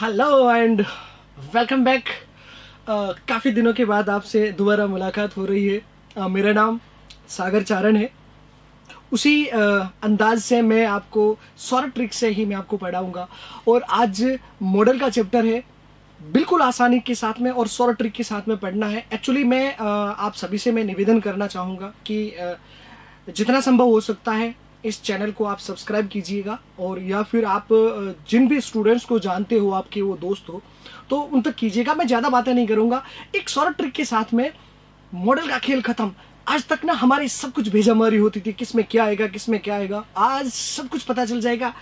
Hello and welcome back. काफ़ी दिनों के बाद आपसे दोबारा मुलाकात हो रही है। मेरा नाम सागर चारण है। उसी अंदाज से मैं आपको सॉर्ट ट्रिक से ही मैं आपको पढ़ाऊंगा और आज मॉडल का चैप्टर है। बिल्कुल आसानी के साथ में और सॉर्ट ट्रिक के साथ में पढ़ना है। एक्चुअली मैं आप सभी से मैं निवेदन करना चाहूँगा कि जितना संभव हो सकता है इस चैनल को आप सब्सक्राइब कीजिएगा, और या फिर आप जिन भी स्टूडेंट्स को जानते हो, आपके वो दोस्त हो, तो उन तक कीजिएगा। मैं ज़्यादा बातें नहीं करूँगा, एक शॉर्ट ट्रिक के साथ में मॉडल का खेल खत्म। आज तक ना हमारी सब कुछ भेजामारी होती थी, किस में क्या आएगा किस में क्या आएगा, आज सब कुछ पता चल जाएगा।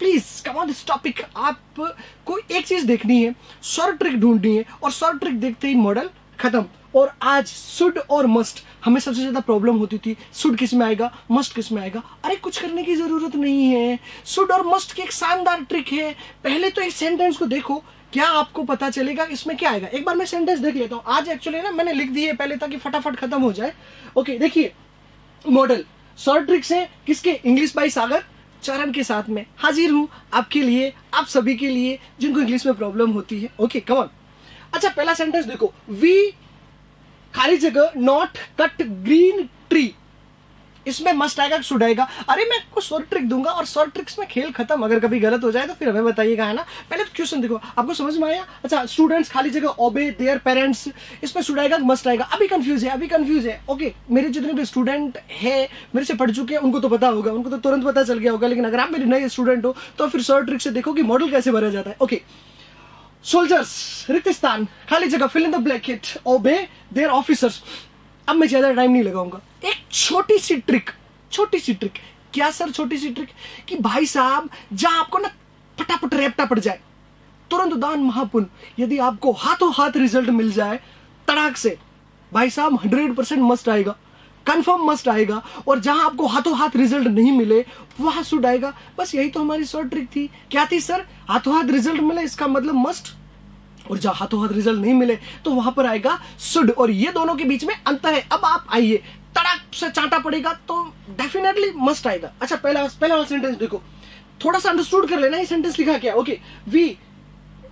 Please come on this topic. आपको एक चीज देखनी है, शॉर्ट ट्रिक ढूंढनी है, और शॉर्ट ट्रिक देखते ही मॉडल खत्म। और आज शुड और मस्ट, हमें सबसे ज्यादा प्रॉब्लम होती थी, शुड किस में आएगा मस्ट किस में आएगा। अरे कुछ करने की जरूरत नहीं है, शुड और मस्ट की एक शानदार ट्रिक है। पहले तो इस सेंटेंस को देखो, क्या आपको पता चलेगा इसमें क्या आएगा। एक बार मैं सेंटेंस देख लेता हूँ। आज एक्चुअली ना मैंने लिख दी है पहले ताकि फटाफट खत्म हो जाए। ओके देखिए, मॉडल शॉर्ट ट्रिक से किसके, इंग्लिश बाई सागर चारण के साथ में हाजिर हूं आपके लिए, आप सभी के लिए जिनको इंग्लिश में प्रॉब्लम होती है। Okay come on. अच्छा पहला सेंटेंस देखो, वी खाली जगह नॉट कट ग्रीन ट्री, इसमें मस्ट आएगा शुड आएगा। अरे मैं आपको शॉर्ट ट्रिक दूंगा और शॉर्ट ट्रिक्स में खेल खत्म। अगर कभी गलत हो जाए तो फिर हमें बताइएगा, है ना। पहले तो क्वेश्चन देखो, आपको समझ में आया। अच्छा स्टूडेंट्स खाली जगह ओबे देयर पेरेंट्स, इसमें शुड आएगा मस्ट आएगा। अभी कंफ्यूज है। ओके मेरे जितने भी स्टूडेंट है मेरे से पढ़ चुके हैं उनको तो पता होगा, उनको तो तुरंत पता चल गया होगा, लेकिन अगर आप मेरे नए स्टूडेंट हो तो फिर शॉर्ट ट्रिक से देखो कि मॉडल कैसे भरा जाता है। ओके सोल्जर्स रिक्त स्थान खाली जगह फिल इन द ब्लैकेट ओबे देयर ऑफिसर्स। अब मैं ज्यादा टाइम नहीं लगाऊंगा, एक छोटी सी ट्रिक क्या सर छोटी सी ट्रिक, कि भाई साहब जहां आपको ना फटाफट रेपटा पड़ जाए, तुरंत दान महापुण्य, यदि आपको हाथों हाथ रिजल्ट मिल जाए तड़ाक से, भाई साहब 100% मस्ट आएगा, कंफर्म मस्ट आएगा। और जहां आपको हाथों हाथ रिजल्ट नहीं मिले वहां शुड आएगा। बस यही तो हमारी शॉर्ट ट्रिक थी। क्या थी सर, हाथों हाथ रिजल्ट मिले इसका मतलब मस्ट, और जहां हाथों हाथ रिजल्ट नहीं मिले तो वहां पर आएगा शुड। और ये दोनों के बीच में अंतर है। अब आप आइए, तड़ाक से चांटा पड़ेगा तो डेफिनेटली मस्ट आएगा। अच्छा पहला सेंटेंस देखो, थोड़ा सा अंडरस्टूड कर लेना ये सेंटेंस लिखा क्या। ओके वी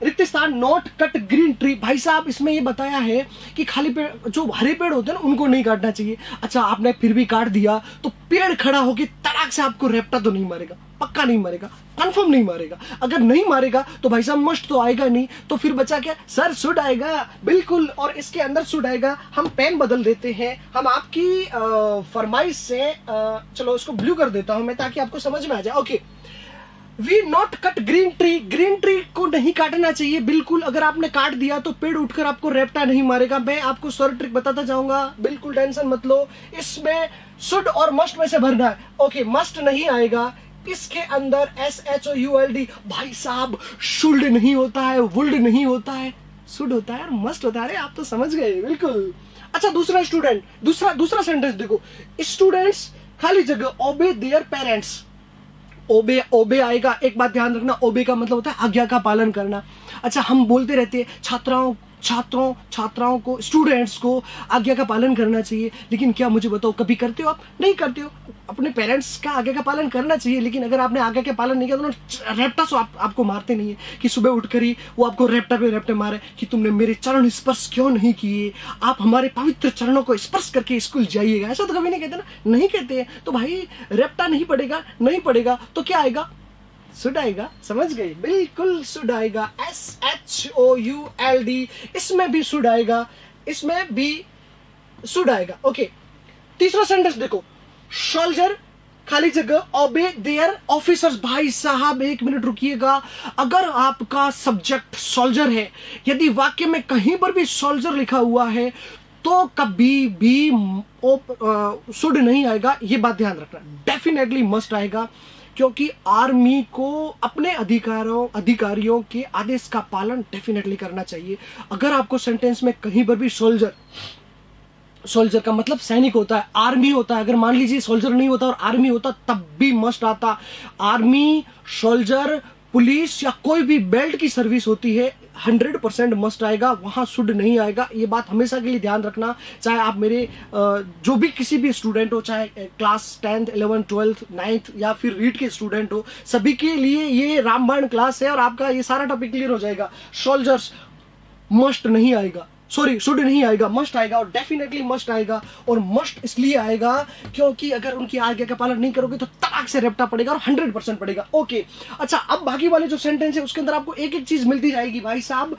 रिक्त स्थान नॉट कट ग्रीन ट्री, भाई साहब इसमें ये बताया है कि खाली पेड़, जो हरे पेड़ होते हैं ना उनको नहीं काटना चाहिए। अच्छा आपने फिर भी काट दिया तो पेड़ खड़ा होकर तड़ाक से आपको रेपटा तो नहीं मारेगा, पक्का नहीं मारेगा, कंफर्म नहीं मारेगा। अगर नहीं मारेगा तो भाई साहब मस्ट तो आएगा नहीं, तो फिर बचा क्या सर, शुड आएगा बिल्कुल। और इसके अंदर शुड आएगा। हम पेन बदल देते हैं, हम आपकी फरमाइश से चलो इसको ब्लू कर देता हूं मैं ताकि आपको समझ में आ जाए। Okay we not cut green tree, green tree को नहीं काटना चाहिए बिल्कुल। अगर आपने काट दिया तो पेड़ उठकर आपको रेपटा नहीं मारेगा। मैं आपको शॉर्ट ट्रिक बताता जाऊंगा, बिल्कुल टेंशन मत लो। इसमें शुड और मस्ट में से भरना है। ओके मस्ट नहीं आएगा, इसके अंदर SHOULD, भाई साहब शुल्ड नहीं होता है, वुल्ड नहीं होता है, शुड होता है और मस्ट होता है। अरे आप तो समझ गए बिल्कुल। अच्छा दूसरा सेंटेंस देखो, स्टूडेंट्स खाली जगह ओबे देयर पेरेंट्स, ओबे आएगा। एक बात ध्यान रखना, ओबे का मतलब होता है आज्ञा का पालन करना। अच्छा हम बोलते रहते हैं छात्राओं को, स्टूडेंट्स को आज्ञा का पालन करना चाहिए, लेकिन क्या मुझे बताओ कभी करते हो आप, नहीं करते हो। अपने पेरेंट्स का आज्ञा का पालन करना चाहिए, लेकिन अगर आपने आज्ञा का पालन नहीं किया तो रेपटा सो आपको मारते नहीं है कि सुबह उठकर ही वो आपको रेपटा पे रेपटे मारे कि तुमने मेरे चरण स्पर्श क्यों नहीं किए, आप हमारे पवित्र चरणों को स्पर्श करके स्कूल जाइएगा। ऐसा तो कभी नहीं कहते ना, नहीं कहते हैं तो भाई रेपटा नहीं पड़ेगा तो क्या आएगा, शुड आएगा। समझ गए बिल्कुल, शुड आएगा SHOULD, इसमें भी शुड आएगा, इसमें भी शुड आएगा। ओके तीसरा सेंटेंस देखो, सोल्जर खाली जगह ओबे देयर ऑफिसर्स। भाई साहब एक मिनट रुकिएगा, अगर आपका सब्जेक्ट सोल्जर है, यदि वाक्य में कहीं पर भी सोल्जर लिखा हुआ है तो कभी भी शुड नहीं आएगा, ये बात ध्यान रखना। डेफिनेटली मस्ट आएगा, क्योंकि आर्मी को अपने अधिकारियों के आदेश का पालन डेफिनेटली करना चाहिए। अगर आपको सेंटेंस में कहीं पर भी सोल्जर का मतलब सैनिक होता है, आर्मी होता है, अगर मान लीजिए सोल्जर नहीं होता और आर्मी होता तब भी मस्ट आता। आर्मी, सोल्जर, पुलिस या कोई भी बेल्ट की सर्विस होती है 100% मस्ट आएगा, वहां शुड नहीं आएगा। ये बात हमेशा के लिए ध्यान रखना, चाहे आप मेरे जो भी किसी भी स्टूडेंट हो, चाहे class 10th 11th 12th 9th या फिर रीड के स्टूडेंट हो, सभी के लिए ये रामबाण क्लास है और आपका ये सारा टॉपिक क्लियर हो जाएगा। सोल्जर्स मस्ट नहीं आएगा, सॉरी शुड नहीं आएगा, मस्ट आएगा और डेफिनेटली मस्ट आएगा। और मस्ट इसलिए आएगा क्योंकि अगर उनकी आज्ञा का पालन नहीं करोगे तो तड़ाक से रेपटा पड़ेगा और 100% पड़ेगा। ओके, अच्छा, अब बाकी वाले जो सेंटेंस है उसके अंदर आपको एक एक चीज मिलती जाएगी भाई साहब।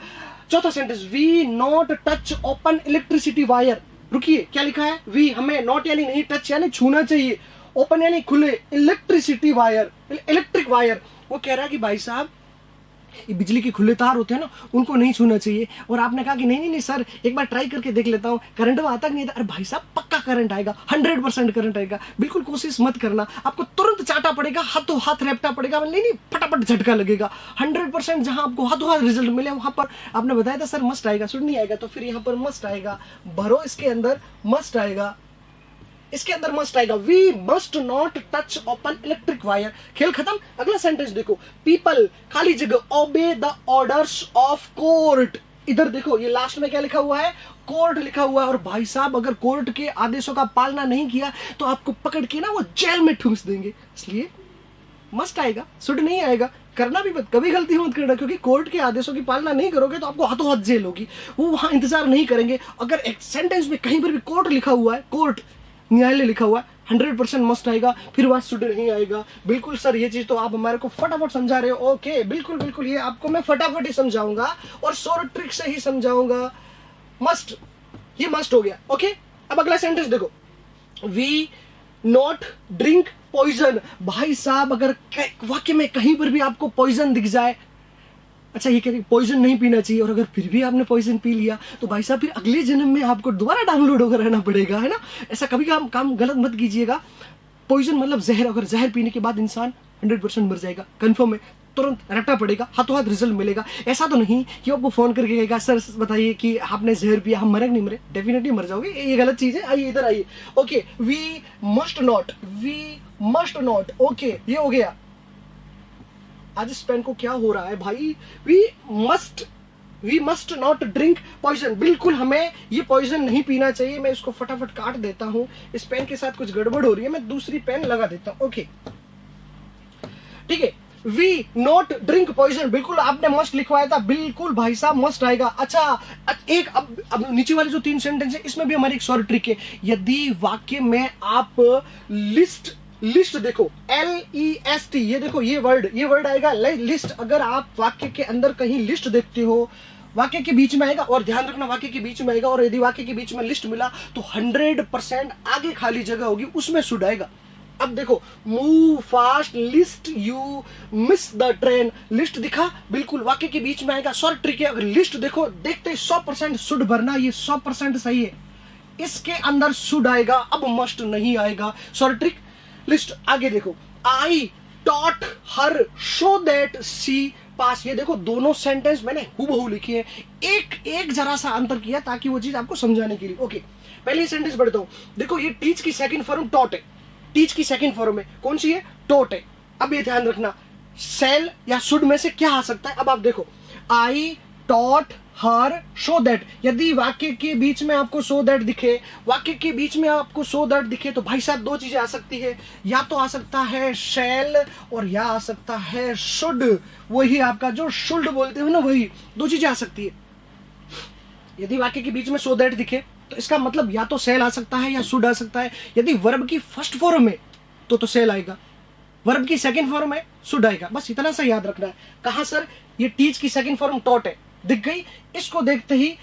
चौथा sentence, we not touch open electricity wire. रुकिए, क्या लिखा है? वी, हमें, नॉट यानी नहीं, टच यानी छूना चाहिए, ओपन यानी खुले, इलेक्ट्रिसिटी वायर, इलेक्ट्रिक वायर। वो कह रहा है कि भाई साहब ये बिजली के खुले तार होते हैं ना, उनको नहीं छूना चाहिए। और आपने कहा कि नहीं नहीं सर, एक बार ट्राई करके देख लेता हूँ, करंट में आता नहीं आता। अरे भाई साहब, पक्का करंट आएगा, 100% करंट आएगा, बिल्कुल कोशिश मत करना, आपको तुरंत चाटा पड़ेगा, हाथों हाथ रेपटा पड़ेगा, नहीं फटाफट झटका लगेगा। 100% जहां आपको हाथों हाथ रिजल्ट मिले वहां पर आपने बताया था सर मस्ट आएगा, शुड नहीं आएगा, तो फिर यहाँ पर मस्ट आएगा। भरो, इसके अंदर मस्ट आएगा, इसके अंदर मस्ट आएगा। We must not touch open electric wire. खेल खत्म। अगला सेंटेंस देखो, पीपल, खाली जगह, obey the orders of court. इधर देखो, ये लास्ट में क्या लिखा हुआ है? कोर्ट लिखा हुआ है। और भाई साहब, अगर कोर्ट के आदेशों का पालना नहीं किया तो आपको पकड़ के ना वो जेल में ठूंस देंगे, इसलिए मस्ट आएगा, शुड नहीं आएगा। करना भी मत, कभी गलती मत करना, क्योंकि कोर्ट के आदेशों की पालना नहीं करोगे तो आपको हाथों हाथ जेल होगी, वो वहां इंतजार नहीं करेंगे। अगर एक सेंटेंस में कहीं पर भी कोर्ट लिखा हुआ है, कोर्ट न्यायालय लिखा हुआ है, 100% मस्ट आएगा, फिर वहां शुड नहीं आएगा। बिल्कुल सर, ये चीज तो आप हमारे को फटाफट समझा रहे हो। ओके, बिल्कुल बिल्कुल, ये आपको मैं फटाफट ही समझाऊंगा और शॉर्ट ट्रिक से ही समझाऊंगा। मस्ट, ये मस्ट हो गया। ओके, अब अगला सेंटेंस देखो, वी नॉट ड्रिंक पॉइजन। भाई साहब, अगर वाक्य में कहीं पर भी आपको पॉइजन दिख जाए, अच्छा ये कह रही पॉइजन नहीं पीना चाहिए, और अगर फिर भी आपने पॉइजन पी लिया तो भाई साहब फिर अगले जन्म में आपको दोबारा डाउनलोड होकर रहना पड़ेगा, है ना। ऐसा कभी काम गलत मत कीजिएगा। पॉइजन मतलब जहर, अगर जहर पीने के बाद इंसान 100% मर जाएगा, कंफर्म है, तुरंत रट्टा पड़ेगा, हाथों हाथ रिजल्ट मिलेगा। ऐसा तो नहीं कि आपको फोन करके कहेगा सर बताइए कि आपने जहर पिया, हम मरे नहीं मरे, डेफिनेटली मर जाओगे, ये गलत चीज है। आइए इधर आइए। Okay, we must not, we must not. Okay, ये हो गया। आज इस पेन को क्या हो रहा है भाई? We must not drink poison. बिल्कुल हमें ये पॉइजन नहीं पीना चाहिए। मैं इसको फटाफट काट देता हूं, इस पेन के साथ कुछ गड़बड़ हो रही है, मैं दूसरी पेन लगा देता हूं। ओके, ठीक है, वी नॉट ड्रिंक पॉइजन, बिल्कुल आपने मस्ट लिखवाया था, बिल्कुल भाई साहब मस्ट आएगा। अच्छा, एक अब नीचे वाले जो 3 सेंटेंस है इसमें भी हमारी एक शॉर्ट ट्रिक है। यदि वाक्य में आप लिस्ट देखो, LEST, ये देखो, ये वर्ड आएगा लिस्ट। अगर आप वाक्य के अंदर कहीं लिस्ट देखते हो, वाक्य के बीच में आएगा, और ध्यान रखना वाक्य के बीच में आएगा, और यदि वाक्य के बीच में लिस्ट मिला तो 100% आगे खाली जगह होगी, उसमें शुड आएगा। अब देखो, move fast, list, you miss the train. List दिखा, बिल्कुल वाक्य के बीच में आएगा। शॉर्ट ट्रिक है, अगर लिस्ट देखो, देखते 100% शुड भरना, ये 100% सही है, इसके अंदर शुड आएगा, अब मस्ट नहीं आएगा। Short trick, list. आगे देखो, I taught her so that she pass. ये देखो, दोनों सेंटेंस मैंने हूबहू लिखी है, एक जरा सा अंतर किया ताकि वो चीज आपको समझाने के लिए। ओके, पहले सेंटेंस पढ़ता हूं। देखो, ये टीच की सेकंड फॉर्म टॉट है, टीच की सेकंड फॉर्म है, कौन सी है? टॉट है। अब ये ध्यान रखना, सेल या शुड में से क्या आ सकता है। अब आप देखो, I taught her so that. यदि वाक्य के बीच में आपको शो दैट दिखे, वाक्य के बीच में आपको शो दैट दिखे, तो भाई साहब 2 चीजें आ सकती है, या तो आ सकता है शैल और या आ सकता है शुड। वही आपका जो शुड बोलते हो ना, वही 2 चीजें आ सकती है। यदि वाक्य के बीच में शो दैट दिखे तो इसका मतलब या तो सेल आ सकता है या शुड आ सकता है। यदि वर्ब की फर्स्ट फॉर्म है तो सेल आएगा, वर्ब की सेकंड फॉर्म है शुड आएगा। बस इतना सा याद रखना है। कहा सर? ये टीच की सेकंड फॉर्म टॉट है, दिख गई? इसको देखते ही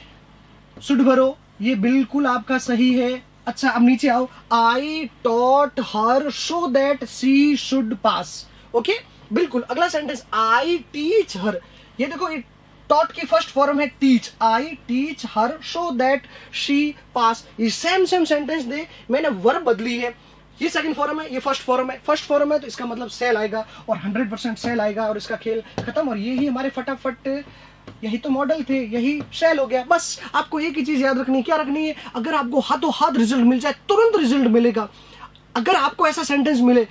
शुड भरो, ये बिल्कुल आपका सही है। अच्छा, अब नीचे आओ, I taught her so that she should pass. Okay, बिल्कुल। अगला सेंटेंस, आई टीच हर। ये देखो, ये टॉट की फर्स्ट फॉर्म है teach, I teach her so that she pass. ये सेम सेंटेंस दे, मैंने वर्ब बदली है। ये सेकंड फॉर्म है, ये फर्स्ट फॉर्म है। फर्स्ट फॉर्म है तो इसका मतलब सेल आएगा, और 100% सेल आएगा, और इसका खेल खत्म। और यही हमारे फटाफट, यही तो मॉडल थे, यही सेल हो गया। बस आपको एक ही चीज याद रखनी है। क्या रखनी है? अगर आपको हाथों हाथ रिजल्ट मिल जाए, तुरंत रिजल्ट मिलेगा। अगर आपको ऐसा सेंटेंस मिले,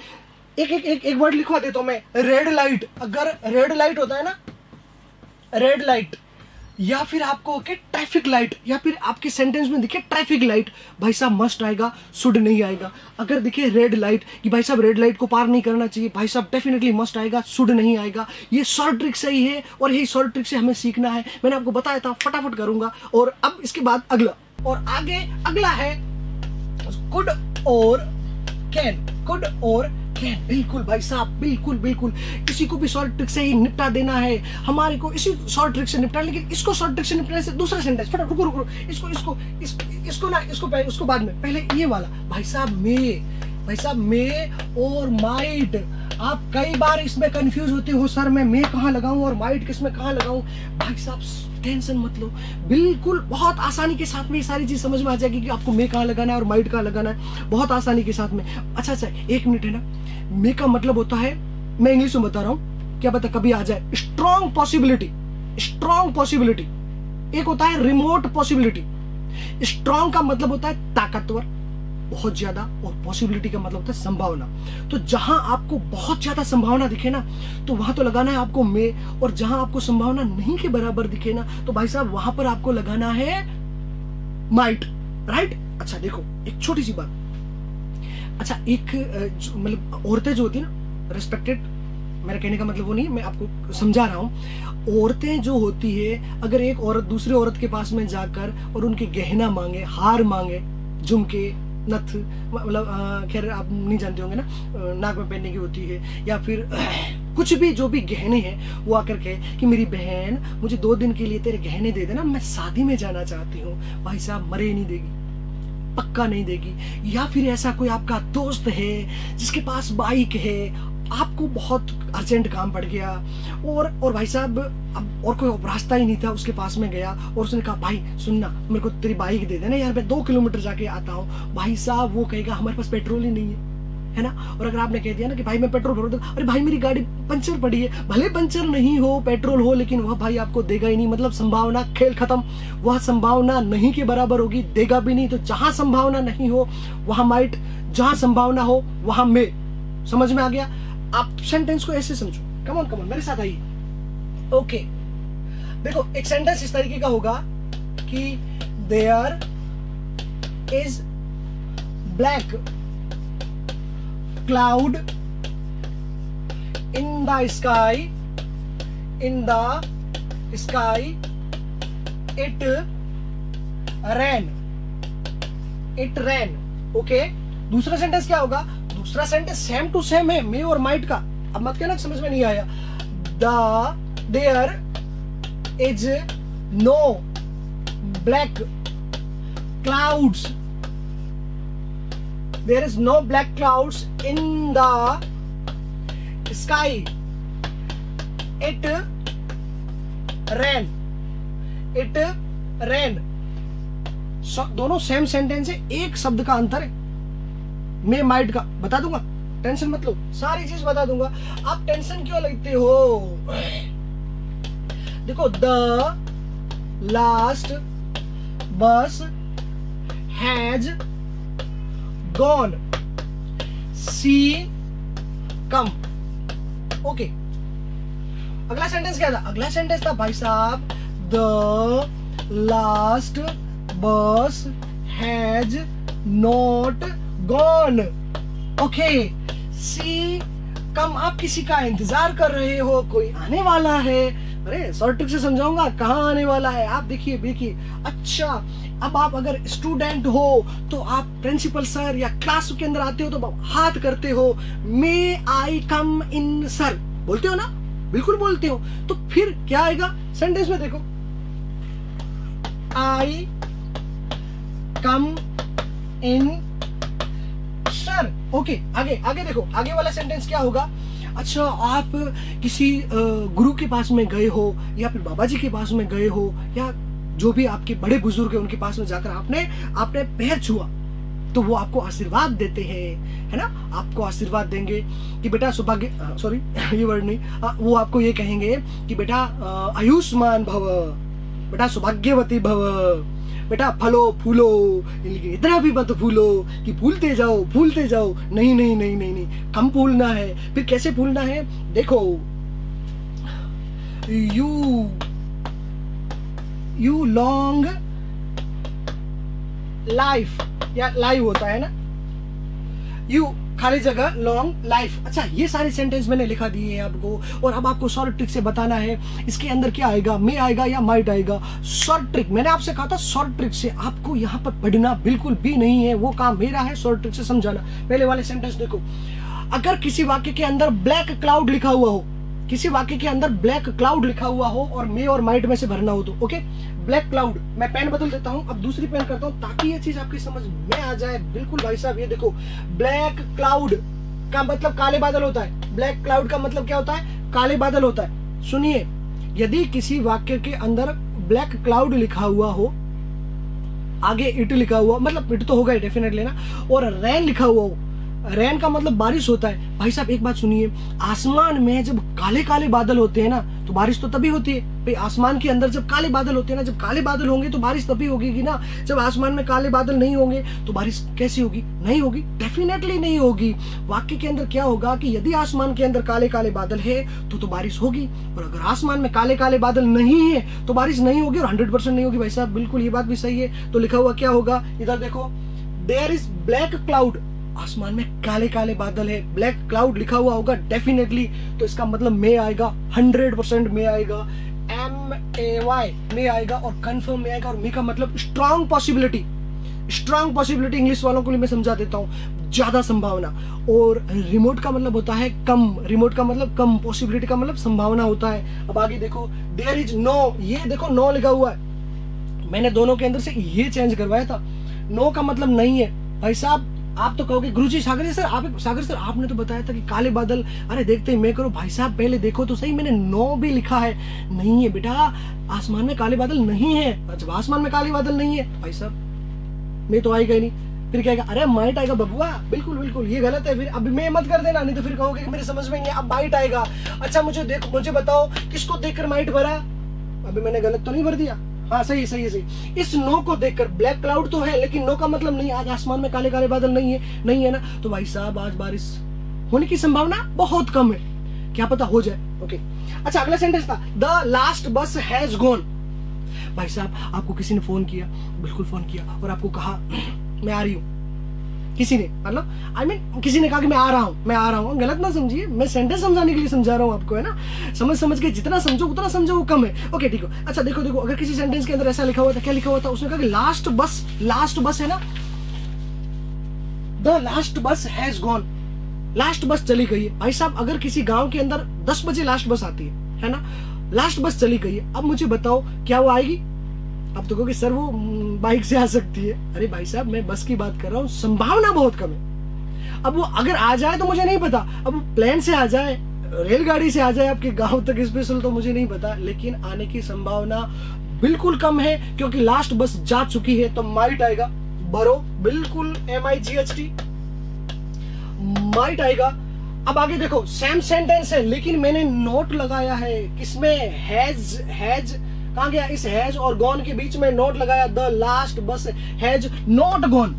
एक वर्ड लिखवा देता हूं मैं, रेड लाइट। अगर रेड लाइट होता है ना, रेड लाइट, या फिर आपको ओके ट्रैफिक लाइट, या फिर आपके सेंटेंस में दिखे ट्रैफिक लाइट, भाई साहब मस्ट आएगा, शुड नहीं आएगा। अगर दिखे रेड लाइट कि भाई साहब रेड लाइट को पार नहीं करना चाहिए, भाई साहब डेफिनेटली मस्ट आएगा, शुड नहीं आएगा। ये शॉर्ट ट्रिक से ही है और यही शॉर्ट ट्रिक से हमें सीखना है। मैंने आपको बताया था, फटाफट करूंगा। और अब इसके बाद अगला, और आगे अगला है कुड और कैन। कुड और कैन, बिल्कुल भाई साहब, बिल्कुल बिल्कुल। किसी को भी शॉर्ट ट्रिक से ही निपटा देना है, हमारे को इसी शॉर्ट ट्रिक से निपटा। लेकिन इसको शॉर्ट ट्रिक से निपटाने से दूसरा सेंटेंस, फटाफट रुको रुको, इसको बाद में, पहले ये वाला भाई साहब मे, भाई साहब मे और माइट। आप कई बार इसमें कंफ्यूज होते हो, सर मैं मे कहाँ लगाऊं और माइट किस में कहाँ लगाऊं। भाई साहब टेंशन मत लो, बिल्कुल बहुत आसानी के साथ में ये सारी चीज समझ में आ जाएगी कि आपको मे कहाँ लगाना है और माइट कहाँ लगाना है, बहुत आसानी के साथ में। अच्छा, एक मिनट है ना, मे का मतलब होता है, मैं इंग्लिश में बता रहा हूं, क्या पता कभी आ जाए, स्ट्रॉन्ग पॉसिबिलिटी। स्ट्रॉन्ग पॉसिबिलिटी एक होता है रिमोट पॉसिबिलिटी। स्ट्रॉन्ग का मतलब होता है ताकतवर, बहुत ज्यादा, और पॉसिबिलिटी का मतलब होता है संभावना। तो जहां आपको बहुत ज्यादा संभावना दिखे ना, तो वहां तो लगाना है आपको मे, और जहां आपको संभावना नहीं के बराबर दिखे ना, तो भाई साहब वहां पर आपको लगाना है माइट, राइट। अच्छा देखो, एक छोटी सी बात, अच्छा एक मतलब औरतें जो होती है ना, रिस्पेक्टेड, मेरा कहने का मतलब वो नहीं, मैं आपको समझा रहा हूं। औरतें जो होती है, अगर एक औरत दूसरे औरत के पास में जाकर और उनके गहना मांगे, हार मांगे, झुमके, नथ, मतलब खैर आप नहीं जानते होंगे ना, नाक में पहनने की होती है, या फिर कुछ भी जो भी गहने हैं, वो आकर कहे कि मेरी बहन मुझे 2 दिन के लिए तेरे गहने दे देना, मैं शादी में जाना चाहती हूँ। भाई साहब मरे नहीं देगी, पक्का नहीं देगी। या फिर ऐसा कोई आपका दोस्त है जिसके पास बाइक है, आपको बहुत अर्जेंट काम पड़ गया, और भाई साहब अब और कोई रास्ता ही नहीं था, उसके पास में गया और उसने कहा भाई सुनना, मेरे को तेरी बाइक दे देना यार, मैं 2 किलोमीटर जाके आता हूँ। भाई साहब वो कहेगा हमारे पास पेट्रोल ही नहीं है ना। और अगर आपने कह दिया ना कि भाई मैं पेट्रोल भर दूं, अरे भाई मेरी गाड़ी पंचर पड़ी है, भले पंचर नहीं हो, पेट्रोल हो, लेकिन वह भाई आपको देगा ही नहीं। मतलब संभावना, खेल खत्म, वह संभावना नहीं के बराबर होगी, देगा भी नहीं। तो जहां संभावना नहीं हो वहां माइट, जहां संभावना हो वहां मे। समझ में आ गया? आप सेंटेंस को ऐसे समझो, कम ऑन मेरे साथ आइए। ओके देखो, एक सेंटेंस इस तरीके का होगा कि there is black cloud in the sky, it rain। Okay, दूसरा सेंटेंस क्या होगा? दूसरा सेंटेंस सेम टू सेम है, मे और माइट का। अब मत कहना समझ में नहीं आया। There is no black clouds, there is no black clouds in the sky, it rain। दोनों सेम सेंटेंस है, एक शब्द का अंतर है। मैं माइट का बता दूंगा, टेंशन मत लो, सारी चीज बता दूंगा। आप टेंशन क्यों लेते हो? देखो, द लास्ट बस has gone, see come। Okay, अगला सेंटेंस क्या था? अगला सेंटेंस था भाई साहब, द लास्ट बस हैज नॉट गॉन। ओके, सी कम, आप किसी का इंतजार कर रहे हो, कोई आने वाला है। अरे शॉर्ट ट्रिक से समझाऊंगा, कहाँ आने वाला है। आप देखिए। अच्छा, अब आप अगर स्टूडेंट हो तो आप प्रिंसिपल सर या क्लास के अंदर आते हो तो आप हाथ करते हो, मे आई कम इन सर, बोलते हो ना? बिल्कुल बोलते हो। तो फिर क्या आएगा सेंटेंस में? देखो, आई कम इन सर। ओके, आगे देखो, आगे वाला सेंटेंस क्या होगा? अच्छा, आप किसी गुरु के पास में गए हो, या फिर बाबा जी के पास में गए हो, या जो भी आपके बड़े बुजुर्ग है उनके पास में जाकर आपने पैर छुआ, तो वो आपको आशीर्वाद देते हैं, है ना? आपको आशीर्वाद देंगे कि बेटा सौभाग्य, सॉरी ये वर्ड नहीं, वो आपको ये कहेंगे कि बेटा आयुष्मान भव, बेटा सौभाग्यवती भव, बेटा फलो फूलो, लेकिन इतना भी मत फूलो कि फूलते जाओ। नहीं नहीं नहीं नहीं नहीं, कम फूलना है। फिर कैसे फूलना है? देखो, यू लॉन्ग लाइफ, या लाइव होता है ना, यू खाली जगह लॉन्ग लाइफ। अच्छा, ये सारे सेंटेंस मैंने लिखा दिए हैं आपको, और अब आपको शॉर्ट ट्रिक से बताना है इसके अंदर क्या आएगा, मे आएगा या माइट आएगा। शॉर्ट ट्रिक, मैंने आपसे कहा था शॉर्ट ट्रिक से आपको यहाँ पर पढ़ना बिल्कुल भी नहीं है, वो काम मेरा है शॉर्ट ट्रिक से समझाना। पहले वाले सेंटेंस देखो, अगर किसी वाक्य के अंदर ब्लैक क्लाउड लिखा हुआ हो, किसी वाक्य के अंदर ब्लैक क्लाउड लिखा हुआ हो और मे और माइट में से भरना हो तो ओके, ब्लैक क्लाउड। मैं पेन बदल देता हूं, अब दूसरी पेन करता हूं ताकि ये चीज आपकी समझ में आ जाए। बिल्कुल भाई साहब, ये देखो, ब्लैक क्लाउड का मतलब काले बादल होता है। ब्लैक क्लाउड का मतलब क्या होता है? काले बादल होता है। सुनिए, यदि किसी वाक्य के अंदर ब्लैक क्लाउड लिखा हुआ हो, आगे इट लिखा हुआ, मतलब इट तो होगा ही डेफिनेटली ना, और रैन लिखा हुआ हो, रैन का मतलब बारिश होता है। भाई साहब एक बात सुनिए, आसमान में जब काले काले बादल होते हैं ना तो बारिश तो तभी होती है भाई। आसमान के अंदर जब काले बादल होते हैं ना, जब काले बादल होंगे तो बारिश तभी होगी ना। जब आसमान में काले बादल नहीं होंगे तो बारिश कैसी होगी? नहीं होगी, डेफिनेटली नहीं होगी। वाक्य के अंदर क्या होगा कि यदि आसमान के अंदर काले काले बादल है तो बारिश होगी, और अगर आसमान में काले काले बादल नहीं है तो बारिश नहीं होगी, और 100% नहीं होगी। भाई साहब बिल्कुल ये बात भी सही है। तो लिखा हुआ क्या होगा? इधर देखो, देयर इज ब्लैक क्लाउड, आसमान में काले काले बादल है, ब्लैक क्लाउड लिखा हुआ होगा डेफिनेटली, तो इसका मतलब मे आएगा, 100% मे आएगा, MAY मे आएगा, और कंफर्म में आएगा। और मे का मतलब strong possibility, strong possibility English वालों को लिए मैं समझा देता हूँ, ज्यादा संभावना। और रिमोट का मतलब होता है कम, रिमोट का मतलब कम, पॉसिबिलिटी का मतलब संभावना होता है। अब आगे देखो, देयर इज नो, ये देखो नो लिखा हुआ है, मैंने दोनों के अंदर से ये चेंज करवाया था। नो का मतलब नहीं है। भाई साहब आप तो कहोगे गुरुजी सागर सर, आपने तो बताया था कि काले बादल, अरे देखते ही मैं करो। भाई साहब पहले देखो तो सही, मैंने नो भी लिखा है। नहीं है बेटा, आसमान में काले बादल नहीं है। जब आसमान में काले बादल नहीं है भाई साहब मैं तो आएगा ही नहीं, फिर क्या आएगा? अरे माइट आएगा बबुआ। बिल्कुल बिल्कुल ये गलत है, फिर अभी मैं मत कर देना, नहीं तो फिर कहोगे कि मेरे समझ में नहीं है, अब माइट आएगा। अच्छा मुझे बताओ किसको देखकर माइट भरा? अभी मैंने गलत तो नहीं भर दिया? हाँ सही सही सही। इस नो को देखकर, ब्लैक क्लाउड तो है लेकिन नो का मतलब नहीं, आज आसमान में काले काले बादल नहीं है ना, तो भाई साहब आज बारिश होने की संभावना बहुत कम है, क्या पता हो जाए। ओके, अच्छा अगला सेंटेंस था, द लास्ट बस हैज गॉन। भाई साहब आपको किसी ने फोन किया, बिल्कुल फोन किया, और आपको कहा मैं आ रही हूँ, किसी ने, मतलब किसी ने कहा कि मैं आ रहा हूँ। गलत ना समझिए, मैं सेंटेंस समझाने के लिए समझा रहा हूँ आपको, है ना। समझ के जितना समझो उतना समझो, वो कम है। ओके ठीक है। अच्छा देखो, अगर किसी सेंटेंस के अंदर ऐसा लिखा हुआ था, क्या लिखा हुआ था? उसने कहा कि लास्ट बस है ना, द लास्ट बस हैज गॉन, लास्ट बस चली गई है। भाई साहब अगर किसी गांव के अंदर 10 बजे लास्ट बस आती है ना, लास्ट बस चली गई है, अब मुझे बताओ क्या वो आएगी? अब तो कहोगे सर वो बाइक से आ सकती है। अरे भाई साहब मैं बस की बात कर रहा हूँ, संभावना बहुत कम है। अब वो अगर आ जाए तो मुझे नहीं पता, अब वो प्लेन से आ जाए, रेलगाड़ी से आ जाए आपके गांव तक स्पेशल, तो मुझे नहीं पता, लेकिन आने की संभावना बिल्कुल कम है, क्योंकि लास्ट बस जा चुकी है। तो माइट आएगा, भरो बिल्कुल, MIGHT माइट आएगा। अब आगे देखो, सेम सेंटेंस है लेकिन मैंने नोट लगाया है, किसमें? हैज कहां गया? इस हैज और गॉन के बीच में नोट लगाया, द लास्ट बस हैज नॉट गॉन।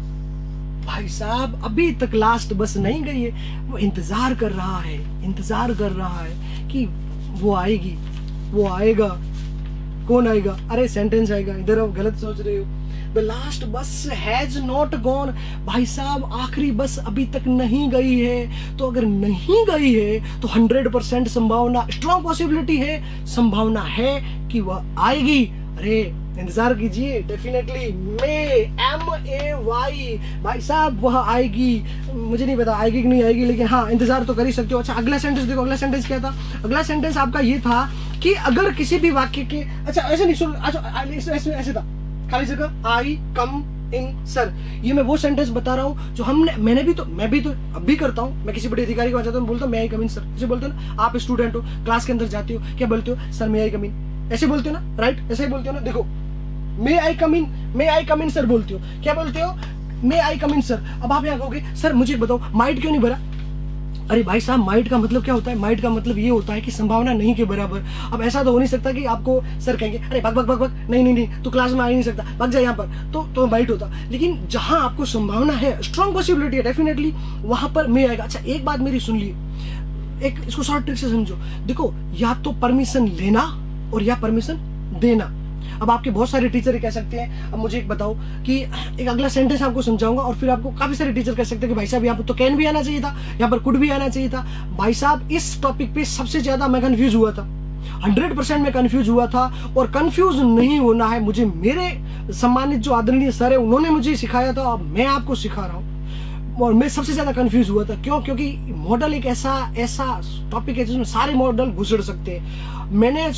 भाई साहब अभी तक लास्ट बस नहीं गई है, वो इंतजार कर रहा है कि वो आएगी, वो आएगा। कौन आएगा? अरे सेंटेंस आएगा, इधर आप गलत सोच रहे हो। द लास्ट बस हैज नॉट गॉन। भाई साहब आखिरी बस अभी तक नहीं गई है, तो अगर नहीं गई है तो 100% संभावना, स्ट्रॉन्ग पॉसिबिलिटी है, संभावना है कि वह आएगी। अरे इंतजार कीजिए, डेफिनेटली MAY। भाई साहब वह आएगी, मुझे नहीं पता आएगी कि नहीं आएगी, लेकिन हाँ इंतजार तो कर ही सकते हो। अच्छा अगला सेंटेंस देखो, अगला सेंटेंस क्या था? अगला सेंटेंस आपका ये था कि अगर किसी भी वाक्य के, अच्छा ऐसे नहीं सुन, अच्छा ऐसे था, खाली जगह आई कम इन सर, ये मैं वो सेंटेंस बता रहा हूँ जो मैं भी तो अब भी करता हूँ। मैं किसी बड़े अधिकारी के पास जाता हूँ, बोलता हूँ मैं आई कम इन सर, ऐसे बोलते हो ना। आप स्टूडेंट हो, क्लास के अंदर जाते हो, क्या बोलते हो? सर मैं आई कम इन, ऐसे बोलते हो ना, राइट? ऐसे ही बोलते हो ना। देखो मे आई कम इन सर बोलते हो, क्या बोलते हो? मे आई कम इन सर। अब आप यहाँ कहोगे सर मुझे बताओ माइट क्यों नहीं भरा? अरे भाई साहब, माइट का मतलब क्या होता है? माइट का मतलब ये होता है कि संभावना नहीं के बराबर। अब ऐसा तो हो नहीं सकता कि आपको सर कहेंगे अरे भाग भाग भाग भाग, नहीं नहीं नहीं तू क्लास में आ ही नहीं सकता, भाग जा यहाँ पर, तो माइट होता। लेकिन जहां आपको संभावना है, स्ट्रॉन्ग पॉसिबिलिटी है, डेफिनेटली वहां पर मैं आएगा। अच्छा एक बात मेरी सुन ली, एक इसको शॉर्ट ट्रिक से समझो। देखो, या तो परमिशन लेना और या परमिशन देना। अब आपके बहुत सारे टीचर कह सकते हैं, अब मुझे एक बताओ कि एक अगला सेंटेंस आपको समझाऊंगा और फिर आपको काफी सारे टीचर कह सकते हैं कि भाई साहब यहाँ पर तो कैन भी आना चाहिए था, यहाँ पर कुड भी आना चाहिए था। भाई साहब इस टॉपिक पे सबसे ज्यादा मैं कंफ्यूज हुआ था, 100% में कंफ्यूज हुआ था। और कंफ्यूज नहीं होना है, मुझे मेरे सम्मानित जो आदरणीय सर है उन्होंने मुझे सिखाया था, अब मैं आपको सिखा रहा हूँ। और मैं सबसे ज्यादा कंफ्यूज हुआ था, क्यों? क्योंकि मॉडल एक ऐसा टॉपिक है जिसमें सारे मॉडल घुसड़ सकते हैं। मैंने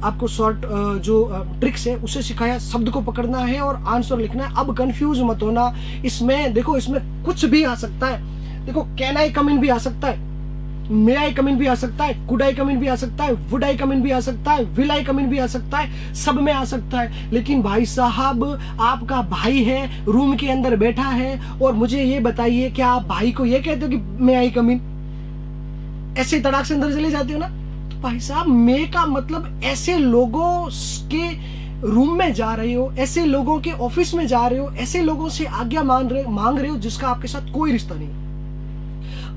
आपको शॉर्ट जो ट्रिक्स है उसे सिखाया, शब्द को पकड़ना है और आंसर लिखना है। अब कंफ्यूज मत होना। इसमें देखो, इसमें कुछ भी आ सकता है। देखो, कैन आई कम इन भी आ सकता है, मे आई कम इन भी आ सकता है, कुड आई कम इन भी आ सकता है, वुड आई कम इन भी आ सकता है, विल आई कम इन भी आ सकता है, सब में आ सकता है। लेकिन भाई साहब, आपका भाई है, रूम के अंदर बैठा है, और मुझे ये बताइए, क्या आप भाई को ये कहते हो कि मे आई कम इन? ऐसे तड़ाक से अंदर चले जाते हो ना? तो भाई साहब, मे का मतलब ऐसे लोगों के रूम में जा रहे हो, ऐसे लोगों के ऑफिस में जा रहे हो, ऐसे लोगों से आज्ञा मांग रहे हो जिसका आपके साथ कोई रिश्ता नहीं।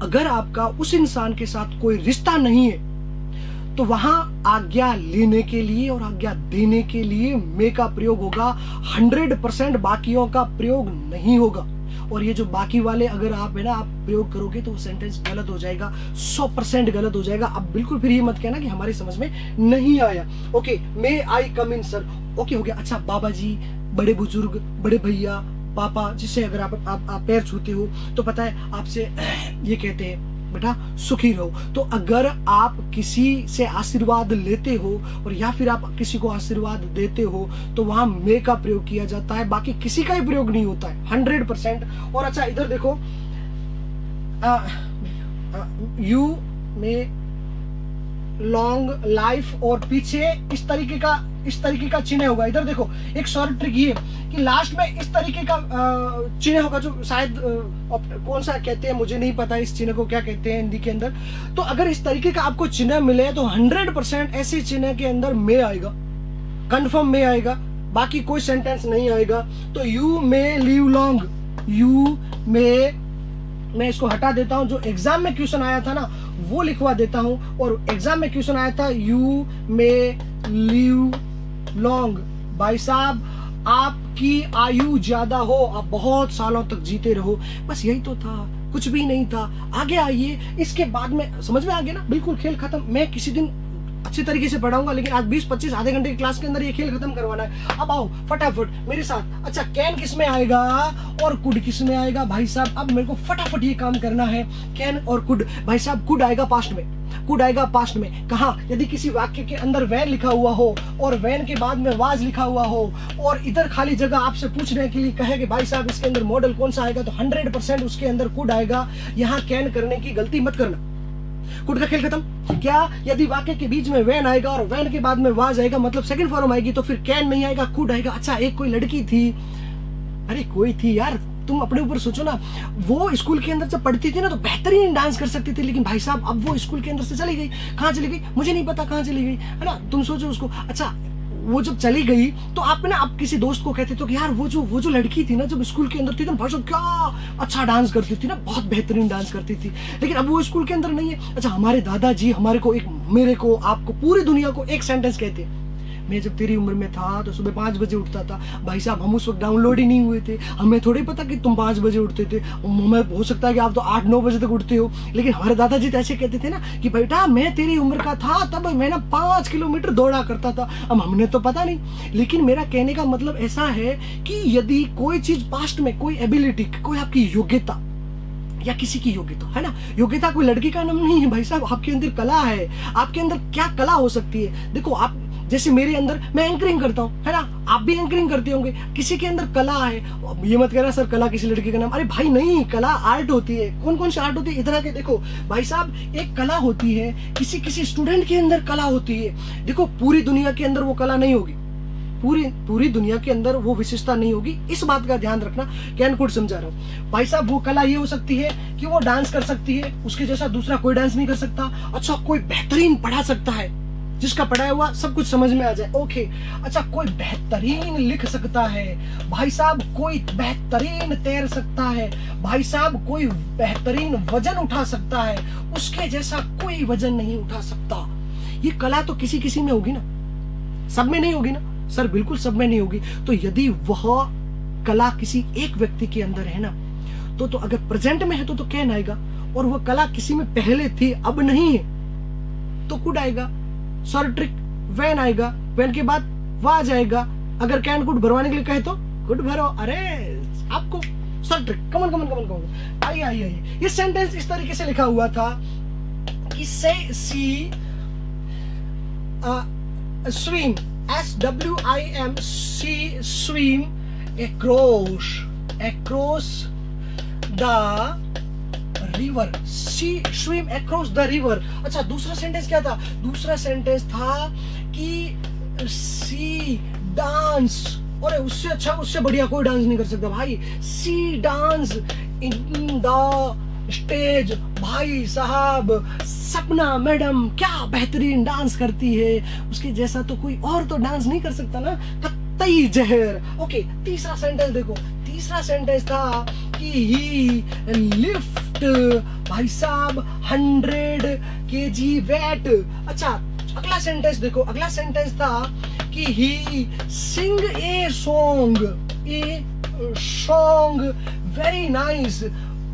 अगर आपका उस इंसान के साथ कोई रिश्ता नहीं है तो वहां आज्ञा लेने के लिए और आज्ञा देने के लिए मे का प्रयोग होगा, 100%। बाकियों का प्रयोग नहीं होगा। और ये जो बाकी वाले अगर आप है ना आप प्रयोग करोगे तो वो सेंटेंस गलत हो जाएगा, 100% गलत हो जाएगा। अब बिल्कुल फिर ये मत कहना कि हमारी समझ में नहीं आया। ओके, मे आई कम इन सर, ओके हो गया। अच्छा, बाबा जी, बड़े बुजुर्ग, बड़े भैया, पापा, जिससे अगर आप पैर छूते हो तो पता है आपसे ये कहते हैं बेटा सुखी रहो। तो अगर आप किसी से आशीर्वाद लेते हो और या फिर आप किसी को आशीर्वाद देते हो तो वहां मे का प्रयोग किया जाता है, बाकी किसी का ही प्रयोग नहीं होता है, 100%। और अच्छा इधर देखो, यू मे लॉन्ग लाइफ, और पीछे इस तरीके का चिन्ह होगा। इधर देखो, एक शॉर्ट ट्रिक ये कि लास्ट में इस तरीके का चिन्ह होगा, जो शायद कौन सा कहते हैं मुझे नहीं पता, इस चिन्ह को क्या कहते हैं हिंदी के अंदर। तो अगर इस तरीके का आपको चिन्ह मिले तो 100% ऐसे चिन्ह के अंदर मे आएगा, कंफर्म मे आएगा, बाकी कोई सेंटेंस नहीं आएगा। तो you may live long, you may, मैं इसको हटा देता हूं, जो एग्जाम में क्वेश्चन आया था ना वो लिखवा देता हूं। और एग्जाम में क्वेश्चन आया था यू मे लिव लॉन्ग। भाई साहब, आपकी आयु ज्यादा हो, आप बहुत सालों तक जीते रहो, बस यही तो था, कुछ भी नहीं था। आगे आइए, इसके बाद में समझ में आ गया ना? बिल्कुल खेल खत्म। मैं किसी दिन अच्छे तरीके से पढ़ाऊंगा, लेकिन आज 20-25 आधे घंटे की क्लास के अंदर ये खेल खत्म करवाना है। अब आओ फटाफट मेरे साथ। अच्छा, कैन किस में आएगा और कुड किस में आएगा? भाई साहब, अब मेरे को फटाफट ये काम करना है। कैन और कुड, भाई साहब कुड आएगा पास्ट में, कुड आएगा पास्ट में। कहा? यदि किसी वाक्य के अंदर वैन लिखा हुआ हो और वैन के बाद में वाज लिखा हुआ हो और इधर खाली जगह आपसे पूछने के लिए कहे कि भाई साहब इसके अंदर मॉडल कौन सा आएगा, तो 100% उसके अंदर कुड आएगा। यहाँ कैन करने की गलती मत करना, कुड का खेल खत्म। क्या? यदि वाक्य के बीच में वैन आएगा और वैन के बाद में वाज आएगा, मतलब सेकंड फॉर्म आएगी, तो फिर कैन नहीं आएगा, कुड आएगा। अच्छा, एक कोई लड़की थी, अरे कोई थी यार, तुम अपने ऊपर सोचो ना, वो स्कूल के अंदर जब पढ़ती थी ना तो बेहतरीन डांस कर सकती थी, लेकिन भाई साहब अब वो स्कूल के अंदर से चली गई। कहाँ चली गई मुझे नहीं पता, कहाँ चली गई, है ना? तुम सोचो उसको। अच्छा, वो जब चली गई तो आप ना आप किसी दोस्त को कहते तो कि यार वो जो लड़की थी ना जब स्कूल के अंदर थी ना, भाई साहब क्या अच्छा डांस करती थी ना, बहुत बेहतरीन डांस करती थी, लेकिन अब वो स्कूल के अंदर नहीं है। अच्छा, हमारे दादाजी हमारे को मेरे को, आपको, पूरी दुनिया को एक सेंटेंस कहते हैं, मैं जब तेरी उम्र में था तो सुबह 5 बजे उठता था। भाई साहब, हम उस वक्त डाउनलोड ही नहीं हुए थे, हमें थोड़ी पता कि तुम 5 बजे उठते थे। हमें हो सकता है कि आप तो 8-9 बजे तक उठते हो, लेकिन हमारे दादाजी तो ऐसे कहते थे ना कि बेटा मैं तेरी उम्र का था तब मैं ना 5 किलोमीटर दौड़ा करता था। अब हमने तो पता नहीं, लेकिन मेरा कहने का मतलब ऐसा है कि यदि कोई चीज पास्ट में, कोई एबिलिटी, कोई आपकी योग्यता या किसी की योग्यता है ना, योग्यता कोई लड़की का नाम नहीं है भाई साहब, आपके अंदर कला है। आपके अंदर क्या कला हो सकती है? देखो, आप जैसे मेरे अंदर, मैं एंकरिंग करता हूँ, है ना, आप भी एंकरिंग करते होंगे, किसी के अंदर कला है। ये मत कहना सर कला किसी लड़की का नाम, अरे भाई नहीं, कला आर्ट होती है। कौन कौन सी आर्ट होती है? इधर आके देखो भाई साहब, एक कला होती है, किसी स्टूडेंट के अंदर कला होती है। देखो, पूरी दुनिया के अंदर वो कला नहीं होगी, पूरी दुनिया के अंदर वो विशेषता नहीं होगी, इस बात का ध्यान रखना। कैन कुड समझा रहा हूँ भाई साहब। वो कला ये हो सकती है कि वो डांस कर सकती है, उसके जैसा दूसरा कोई डांस नहीं कर सकता। अच्छा, कोई बेहतरीन पढ़ा सकता है, जिसका पढ़ाया हुआ सब कुछ समझ में आ जाए, ओके। अच्छा, कोई बेहतरीन लिख सकता है भाई साहब, कोई बेहतरीन तैर सकता है भाई साहब, कोई बेहतरीन वजन उठा सकता है, उसके जैसा कोई वजन नहीं उठा सकता। ये कला तो किसी किसी में होगी ना, सब में नहीं होगी ना सर, बिल्कुल सब में नहीं होगी। तो यदि वह कला किसी एक व्यक्ति के अंदर है ना, तो अगर प्रेजेंट में है तो कैन आएगा, और वह कला किसी में पहले थी अब नहीं है तो कुड आएगा। सॉरी ट्रिक वैन आएगा, वैन के बाद वाह जाएगा। अगर कैन कुड भरवाने के लिए कहे तो कुड भरो। अरे आपको सॉरी ट्रिक, कमन कमन कमन कमन, आइए आइए आइए। ये सेंटेंस इस तरीके से लिखा हुआ था कि से सी swim, SWIM, she swim across the river, she swim across the river। अच्छा, दूसरा सेंटेंस क्या था? दूसरा सेंटेंस था कि she dance, और उससे अच्छा उससे बढ़िया कोई डांस नहीं कर सकता भाई। she dance in the stage. भाई साहब, सपना मैडम क्या बेहतरीन डांस करती है, उसके जैसा तो कोई और तो डांस नहीं कर सकता ना, कतई जहर। ओके, तीसरा सेंटेंस देखो, तीसरा सेंटेंस था कि ही लिफ्ट भाई साहब 100 kg वेट। अच्छा, अगला सेंटेंस देखो, अगला सेंटेंस था कि ही सिंग ए सॉन्ग वेरी नाइस।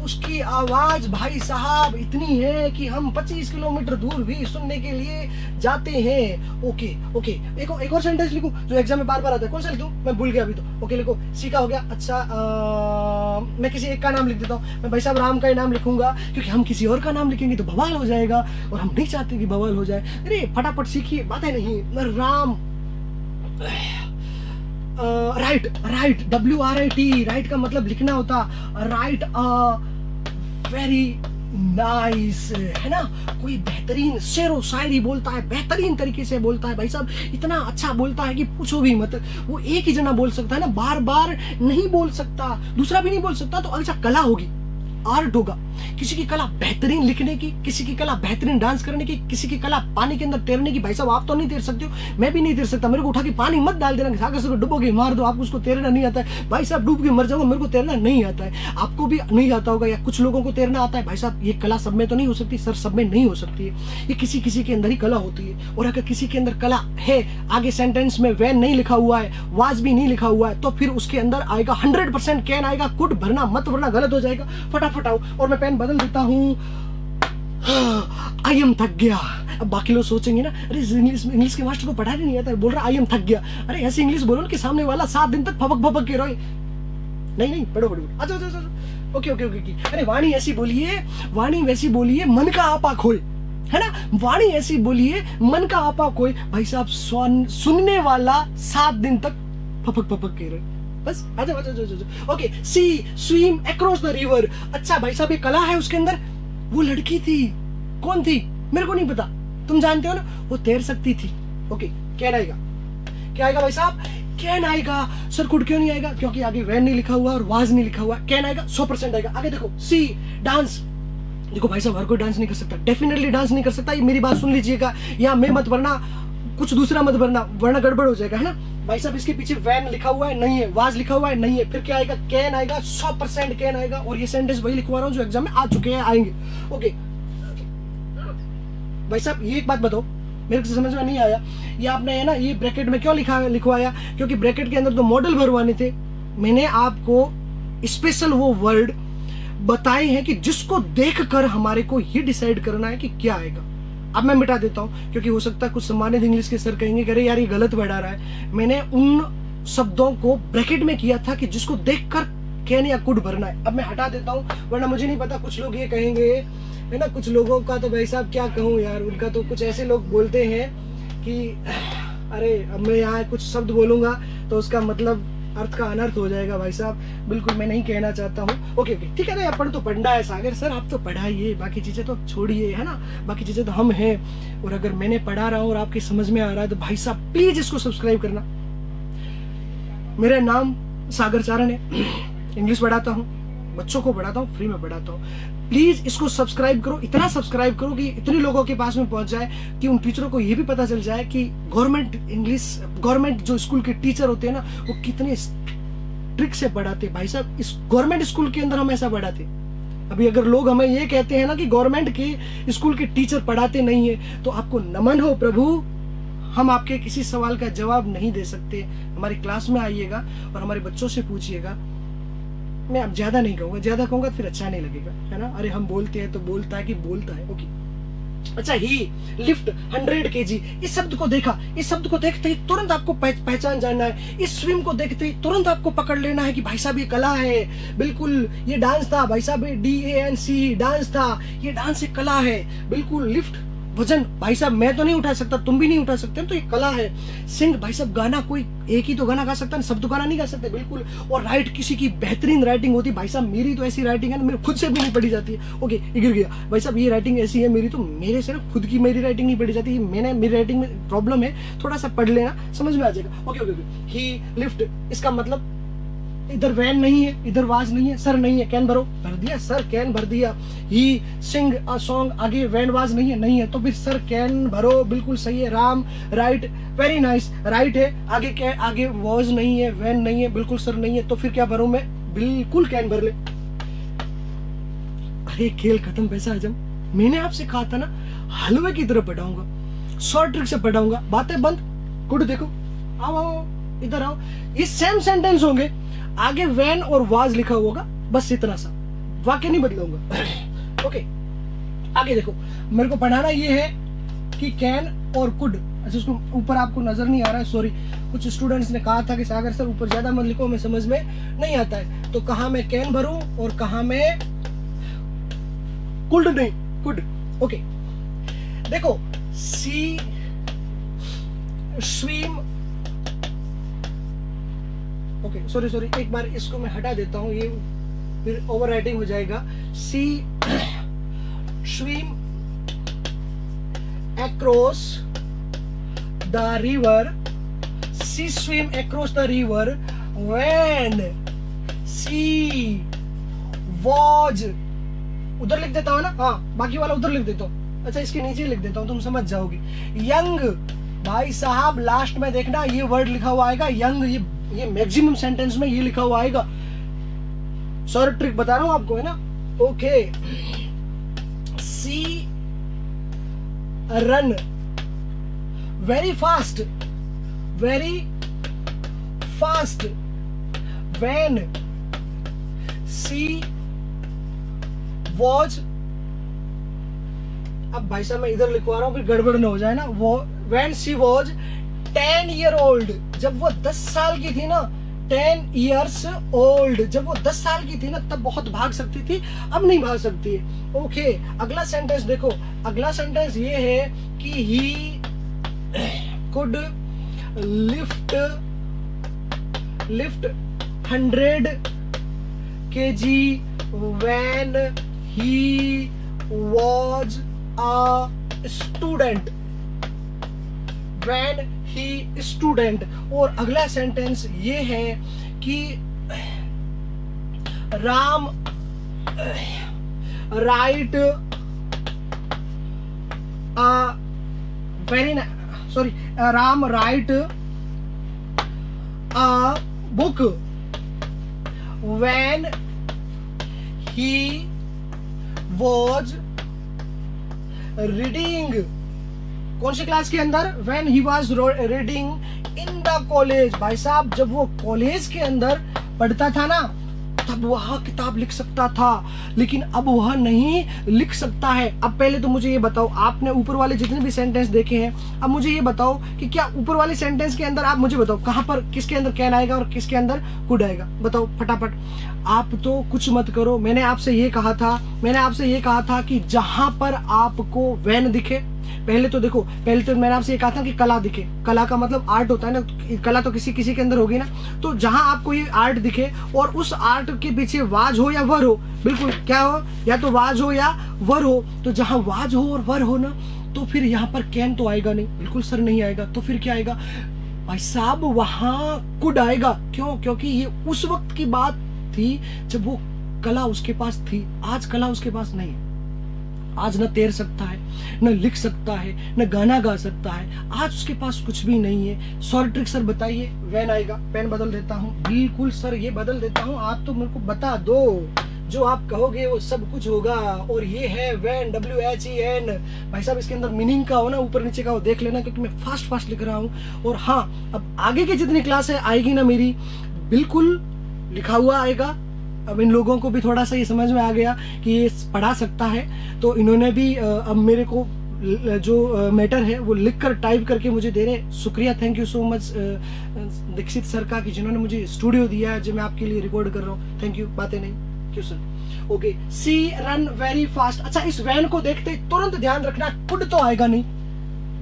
उसकी आवाज भाई साहब इतनी है कि हम 25 किलोमीटर दूर भी सुनने के लिए जाते हैं। ओके ओके, एक और सेंटेंस लिखूं जो एग्जाम में बार बार आता है, कौन सा लिखूं? मैं भूल गया अभी तो। ओके लिखो, सी का हो गया। अच्छा, मैं किसी एक का नाम लिख देता हूँ। मैं भाई साहब राम का ही नाम लिखूंगा, क्योंकि हम किसी और का नाम लिखेंगे तो बवाल हो जाएगा, और हम नहीं चाहते कि बवाल हो जाए। अरे फटाफट सीखिए, बातें नहीं। Ram, right right, WRIT, right का मतलब लिखना होता, राइट वेरी नाइस, है ना। कोई बेहतरीन शेरो शायरी बोलता है, बेहतरीन तरीके से बोलता है भाई साहब, इतना अच्छा बोलता है कि पूछो भी मत। वो एक ही जना बोल सकता है ना, बार बार नहीं बोल सकता, दूसरा भी नहीं बोल सकता। तो अच्छा, कला होगी, आर्ट होगा। किसी की कला बेहतरीन लिखने की, किसी की कला बेहतरीन डांस करने की, किसी की कला पानी के अंदर तैरने की। भाई साहब आप तो नहीं तैर सकते हो, मैं भी नहीं तैर सकता। मेरे को उठा के पानी मत डाल देना, सागर से डूबोगे मार दो, आपको उसको तैरना नहीं आता है। भाई साहब डूब के मर जाऊंगा, मेरे को तैरना नहीं आता है, आपको भी नहीं आता होगा, या कुछ लोगों को तैरना आता है। भाई साहब ये कला सब में तो नहीं हो सकती सर, सब में नहीं हो सकती है, ये किसी किसी के अंदर ही कला होती है। और अगर किसी के अंदर कला है, आगे सेंटेंस में वैन नहीं लिखा हुआ है, वाज भी नहीं लिखा हुआ है, तो फिर उसके अंदर आएगा 100% कैन आएगा। कुड भरना मत भरना गलत हो जाएगा। फटाफट आओ, और मैं पेन बदल देता हूँ। आई एम थक गया। अब बाकी लोग सोचेंगे ना, अरे इंग्लिश के मास्टर को पढ़ाने नहीं आता, बोल रहा आई एम थक गया। अरे ऐसी इंग्लिश बोलो कि सामने वाला 7 दिन तक फपक फपक के रोए। नहीं पढ़ो पढ़ो, अच्छा अच्छा अच्छा, ओके ओके ओके। अरे वाणी ऐसी बोलिए, वाणी वैसी बोलिए, मन का आपा खोए, है ना। वाणी ऐसी बोलिए, मन का आपा खोए। भाई साहब सुनने वाला 7 दिन तक फपक फपक के रोए, बस। अच्छा अच्छा okay. She swim across the river. अच्छा भाई साहब, ये कला है उसके अंदर। वो लड़की थी, कौन थी मेरे को नहीं पता, तुम जानते हो ना, वो तैर सकती थी। ओके, कैन आएगा, क्या आएगा भाई साहब? कैन आएगा। सर कुड क्यों नहीं आएगा? क्योंकि आगे वैन नहीं लिखा हुआ और वाज नहीं लिखा हुआ। कैन आएगा, 100% आएगा। आगे देखो, सी डांस। देखो भाई साहब, हर कोई डांस नहीं कर सकता, डेफिनेटली डांस नहीं कर सकता। ये मेरी बात सुन लीजिएगा, या मैं मत वरना कुछ दूसरा मत वरना, वरना गड़बड़ हो जाएगा, है ना। भाई साहब इसके पीछे वैन लिखा हुआ है, नहीं है, वाज लिखा हुआ है, नहीं है, फिर क्या आएगा? कैन आएगा, 100% कैन आएगा। और ये सेंटेंस वही लिखवा रहा हूं जो एग्जाम में आ चुके हैं, आएंगे। ओके भाई साहब, ये एक बात बताओ, मेरे को समझ में नहीं आया, ये आपने है ना ये ब्रैकेट में क्यों लिखवाया? क्योंकि ब्रैकेट के अंदर तो मॉडल भरवाने थे। मैंने आपको स्पेशल वो वर्ड बताए हैं कि जिसको देखकर हमारे को ये डिसाइड करना है कि क्या आएगा। अब मैं मिटा देता हूं, क्योंकि हो सकता है कुछ सम्मानित इंग्लिश के सर कहेंगे कि अरे यार ये गलत पढ़ा रहा है। मैंने उन शब्दों को ब्रैकेट में किया था कि जिसको देखकर कैन या कुड भरना है। अब मैं हटा देता हूं, वरना मुझे नहीं पता, कुछ लोग ये कहेंगे, है ना, कुछ लोगों का तो भाई साहब क्या कहूं यार, उनका तो कुछ ऐसे लोग बोलते हैं कि अरे अब मैं यहाँ कुछ शब्द बोलूंगा तो उसका मतलब अर्थ का अनर्थ हो जाएगा। भाई साहब बिल्कुल मैं नहीं कहना चाहता हूँ। ओके ओके ठीक है ना, अपन तो पढ़ना है सागर सर, आप तो पढ़ाइए, बाकी चीजें तो छोड़िए, है ना, बाकी चीजें तो हम हैं। और अगर मैंने पढ़ा रहा हूँ और आपकी समझ में आ रहा है तो भाई साहब प्लीज इसको सब्सक्राइब करना, मेरा नाम सागर चारण है, इंग्लिश पढ़ाता हूँ, बच्चों को पढ़ाता हूँ, फ्री में पढ़ाता हूँ। प्लीज इसको सब्सक्राइब करो, इतना सब्सक्राइब करो कि इतने लोगों के पास में पहुंच जाए कि उन टीचरों को ये भी पता चल जाए कि गवर्नमेंट जो स्कूल के टीचर होते हैं ना, वो कितने ट्रिक से पढ़ाते। भाई साहब, इस गवर्नमेंट स्कूल के अंदर हम ऐसा पढ़ाते। अभी अगर लोग हमें ये कहते हैं ना कि गवर्नमेंट के स्कूल के टीचर पढ़ाते नहीं है, तो आपको नमन हो प्रभु, हम आपके किसी सवाल का जवाब नहीं दे सकते। हमारी क्लास में आइएगा और हमारे बच्चों से पूछिएगा। मैं अब ज्यादा नहीं कहूंगा, ज्यादा कहूंगा तो फिर अच्छा नहीं लगेगा, है ना। अरे हम बोलते हैं तो बोलता है कि बोलता है, ओके। अच्छा, ही लिफ्ट 100 kg, इस शब्द को देखा, इस शब्द को देखते ही तुरंत आपको पहचान जानना है। इस स्विम को देखते ही तुरंत आपको पकड़ लेना है कि भाई साहब ये कला है, बिल्कुल ये डांस था भाई साहब, ये DANCE डांस था, ये डांस एक कला है, बिल्कुल। लिफ्ट वजन, भाई साहब मैं तो नहीं उठा सकता, तुम भी नहीं उठा सकते, तो ये कला है। सिंग, भाई साहब गाना, कोई एक ही तो गाना गा सकता है, सब तो गाना नहीं गा सकते, बिल्कुल। और राइट, किसी की बेहतरीन राइटिंग होती है, भाई साहब मेरी तो ऐसी राइटिंग है ना, मेरे खुद से भी नहीं पढ़ी जाती है। ओके, ये गिर गया, भाई साहब ये राइटिंग ऐसी है मेरी, तो मेरे से ना खुद की मेरी राइटिंग नहीं पढ़ी जाती, मेरी राइटिंग में प्रॉब्लम है, थोड़ा सा पढ़ लेना, समझ में आ जाएगा। ओके ओके, ही लिफ्ट, इसका मतलब इधर वैन नहीं है, इधर वाज नहीं है, सर नहीं है, कैन भरो, भर दिया, सर कैन भर दिया। ही सिंग अ सॉन्ग, आगे वैन वाज नहीं है, नहीं है, तो फिर सर कैन भरो, बिल्कुल सही है। Ram right, very nice, right है, आगे वाज नहीं है, वैन नहीं है, बिल्कुल सर नहीं है, तो फिर क्या भरूं मैं, बिल्कुल कैन भर ले। अरे खेल खत्म, पैसा हजम। मैंने आपसे कहा था ना, हलवे की तरह पढ़ाऊंगा, शॉर्ट ट्रिक से पढ़ाऊंगा, बातें बंद। गुड, देखो, आओ इधर आओ, ये सेम सेंटेंस होंगे, आगे वैन और वाज लिखा होगा, बस इतना सा, वाक्य नहीं बदलूंगा। ओके, आगे देखो, मेरे को पढ़ाना ये है कि कैन और कुड। अच्छा, उसको ऊपर आपको नजर नहीं आ रहा है, सॉरी। कुछ स्टूडेंट्स ने कहा था कि सागर सर ऊपर ज्यादा मत लिखो, मैं समझ में नहीं आता है, तो कहा मैं कैन भरूं और कहा मैं कुड नहीं, कुड। ओके, देखो, सी स्विम, ओके सॉरी, एक बार इसको मैं हटा देता हूं, ये फिर ओवर राइटिंग हो जाएगा। She swim across the river, she swim across the river when she was, उधर लिख देता हूं ना, हाँ बाकी वाला उधर लिख देता हूं। अच्छा, इसके नीचे लिख देता हूं, तुम समझ जाओगे। यंग, भाई साहब लास्ट में देखना ये वर्ड लिखा हुआ आएगा, यंग, ये मैक्सिमम सेंटेंस में ये लिखा हुआ आएगा। सॉरी, ट्रिक बता रहा हूं आपको, है ना। Okay, she run very fast, when she was, अब भाई साहब मैं इधर लिखवा रहा हूं, फिर गड़बड़ न हो जाए ना। वो when she was 10 year old, जब वो 10 साल की थी ना, 10 years old, जब वो 10 साल की थी ना, तब बहुत भाग सकती थी, अब नहीं भाग सकती है। ओके, अगला सेंटेंस देखो, अगला सेंटेंस ये है कि he could lift 100 kg when he was a student, when he student। और अगला सेंटेंस ये है कि Ram right Ram right a book when he was reading, कौन सी क्लास के अंदर, when he was reading in the college। भाई साहब जब वो कॉलेज के अंदर पढ़ता था ना, तब वह किताब लिख सकता था, लेकिन अब वह नहीं लिख सकता है। अब पहले तो मुझे ये बताओ, आपने ऊपर वाले जितने भी सेंटेंस देखे हैं, अब मुझे ये बताओ कि क्या ऊपर वाले सेंटेंस के अंदर, आप मुझे बताओ कहां पर किसके अंदर कैन आएगा और किसके अंदर कुड आएगा, बताओ फटाफट। आप तो कुछ मत करो, मैंने आपसे ये कहा था कि जहां पर आपको वैन दिखे, पहले तो देखो, पहले तो मैंने आपसे ये कहा था कि कला दिखे, कला का मतलब आर्ट होता है ना, कला तो किसी किसी के अंदर होगी ना, तो जहां आपको ये आर्ट दिखे और उस आर्ट के पीछे वाज हो या वर हो, बिल्कुल क्या हो, या तो वाज हो या वर हो, तो जहां वाज हो और वर हो ना, तो फिर यहाँ पर कैन तो आएगा नहीं, बिल्कुल सर नहीं आएगा, तो फिर क्या आएगा, भाई साहब वहां कुड आएगा। क्यों? क्योंकि ये उस वक्त की बात थी जब वो कला उसके पास थी। आज कला उसके पास नहीं है। आज न तैर सकता है, न लिख सकता है, न गाना गा सकता है। आज उसके पास कुछ भी नहीं है। सॉरी ट्रिक सर बताइए। वैन आएगा, पेन बदल देता हूँ। बिल्कुल सर ये बदल देता हूँ, आप तो मेरे को बता दो, जो आप कहोगे वो सब कुछ होगा। और ये है वैन, WHEN। भाई साहब इसके अंदर मीनिंग का हो ना, ऊपर नीचे का हो देख लेना, क्योंकि मैं फास्ट लिख रहा हूँ। और हाँ, अब आगे की जितनी क्लास है आएगी ना मेरी, बिल्कुल लिखा हुआ आएगा। अब इन लोगों को भी थोड़ा सा ये समझ में आ गया कि ये पढ़ा सकता है, तो इन्होंने भी अब मेरे को जो मैटर है वो लिख कर टाइप करके मुझे दे रहे। शुक्रिया, thank you so much Dikshit sir का, कि जिन्होंने मुझे स्टूडियो दिया है जो मैं आपके लिए रिकॉर्ड कर रहा हूँ। Thank you. बातें नहीं क्यों sir. Okay, she run very fast. अच्छा, इस वैन को देखते तुरंत ध्यान रखना, कुड तो आएगा नहीं,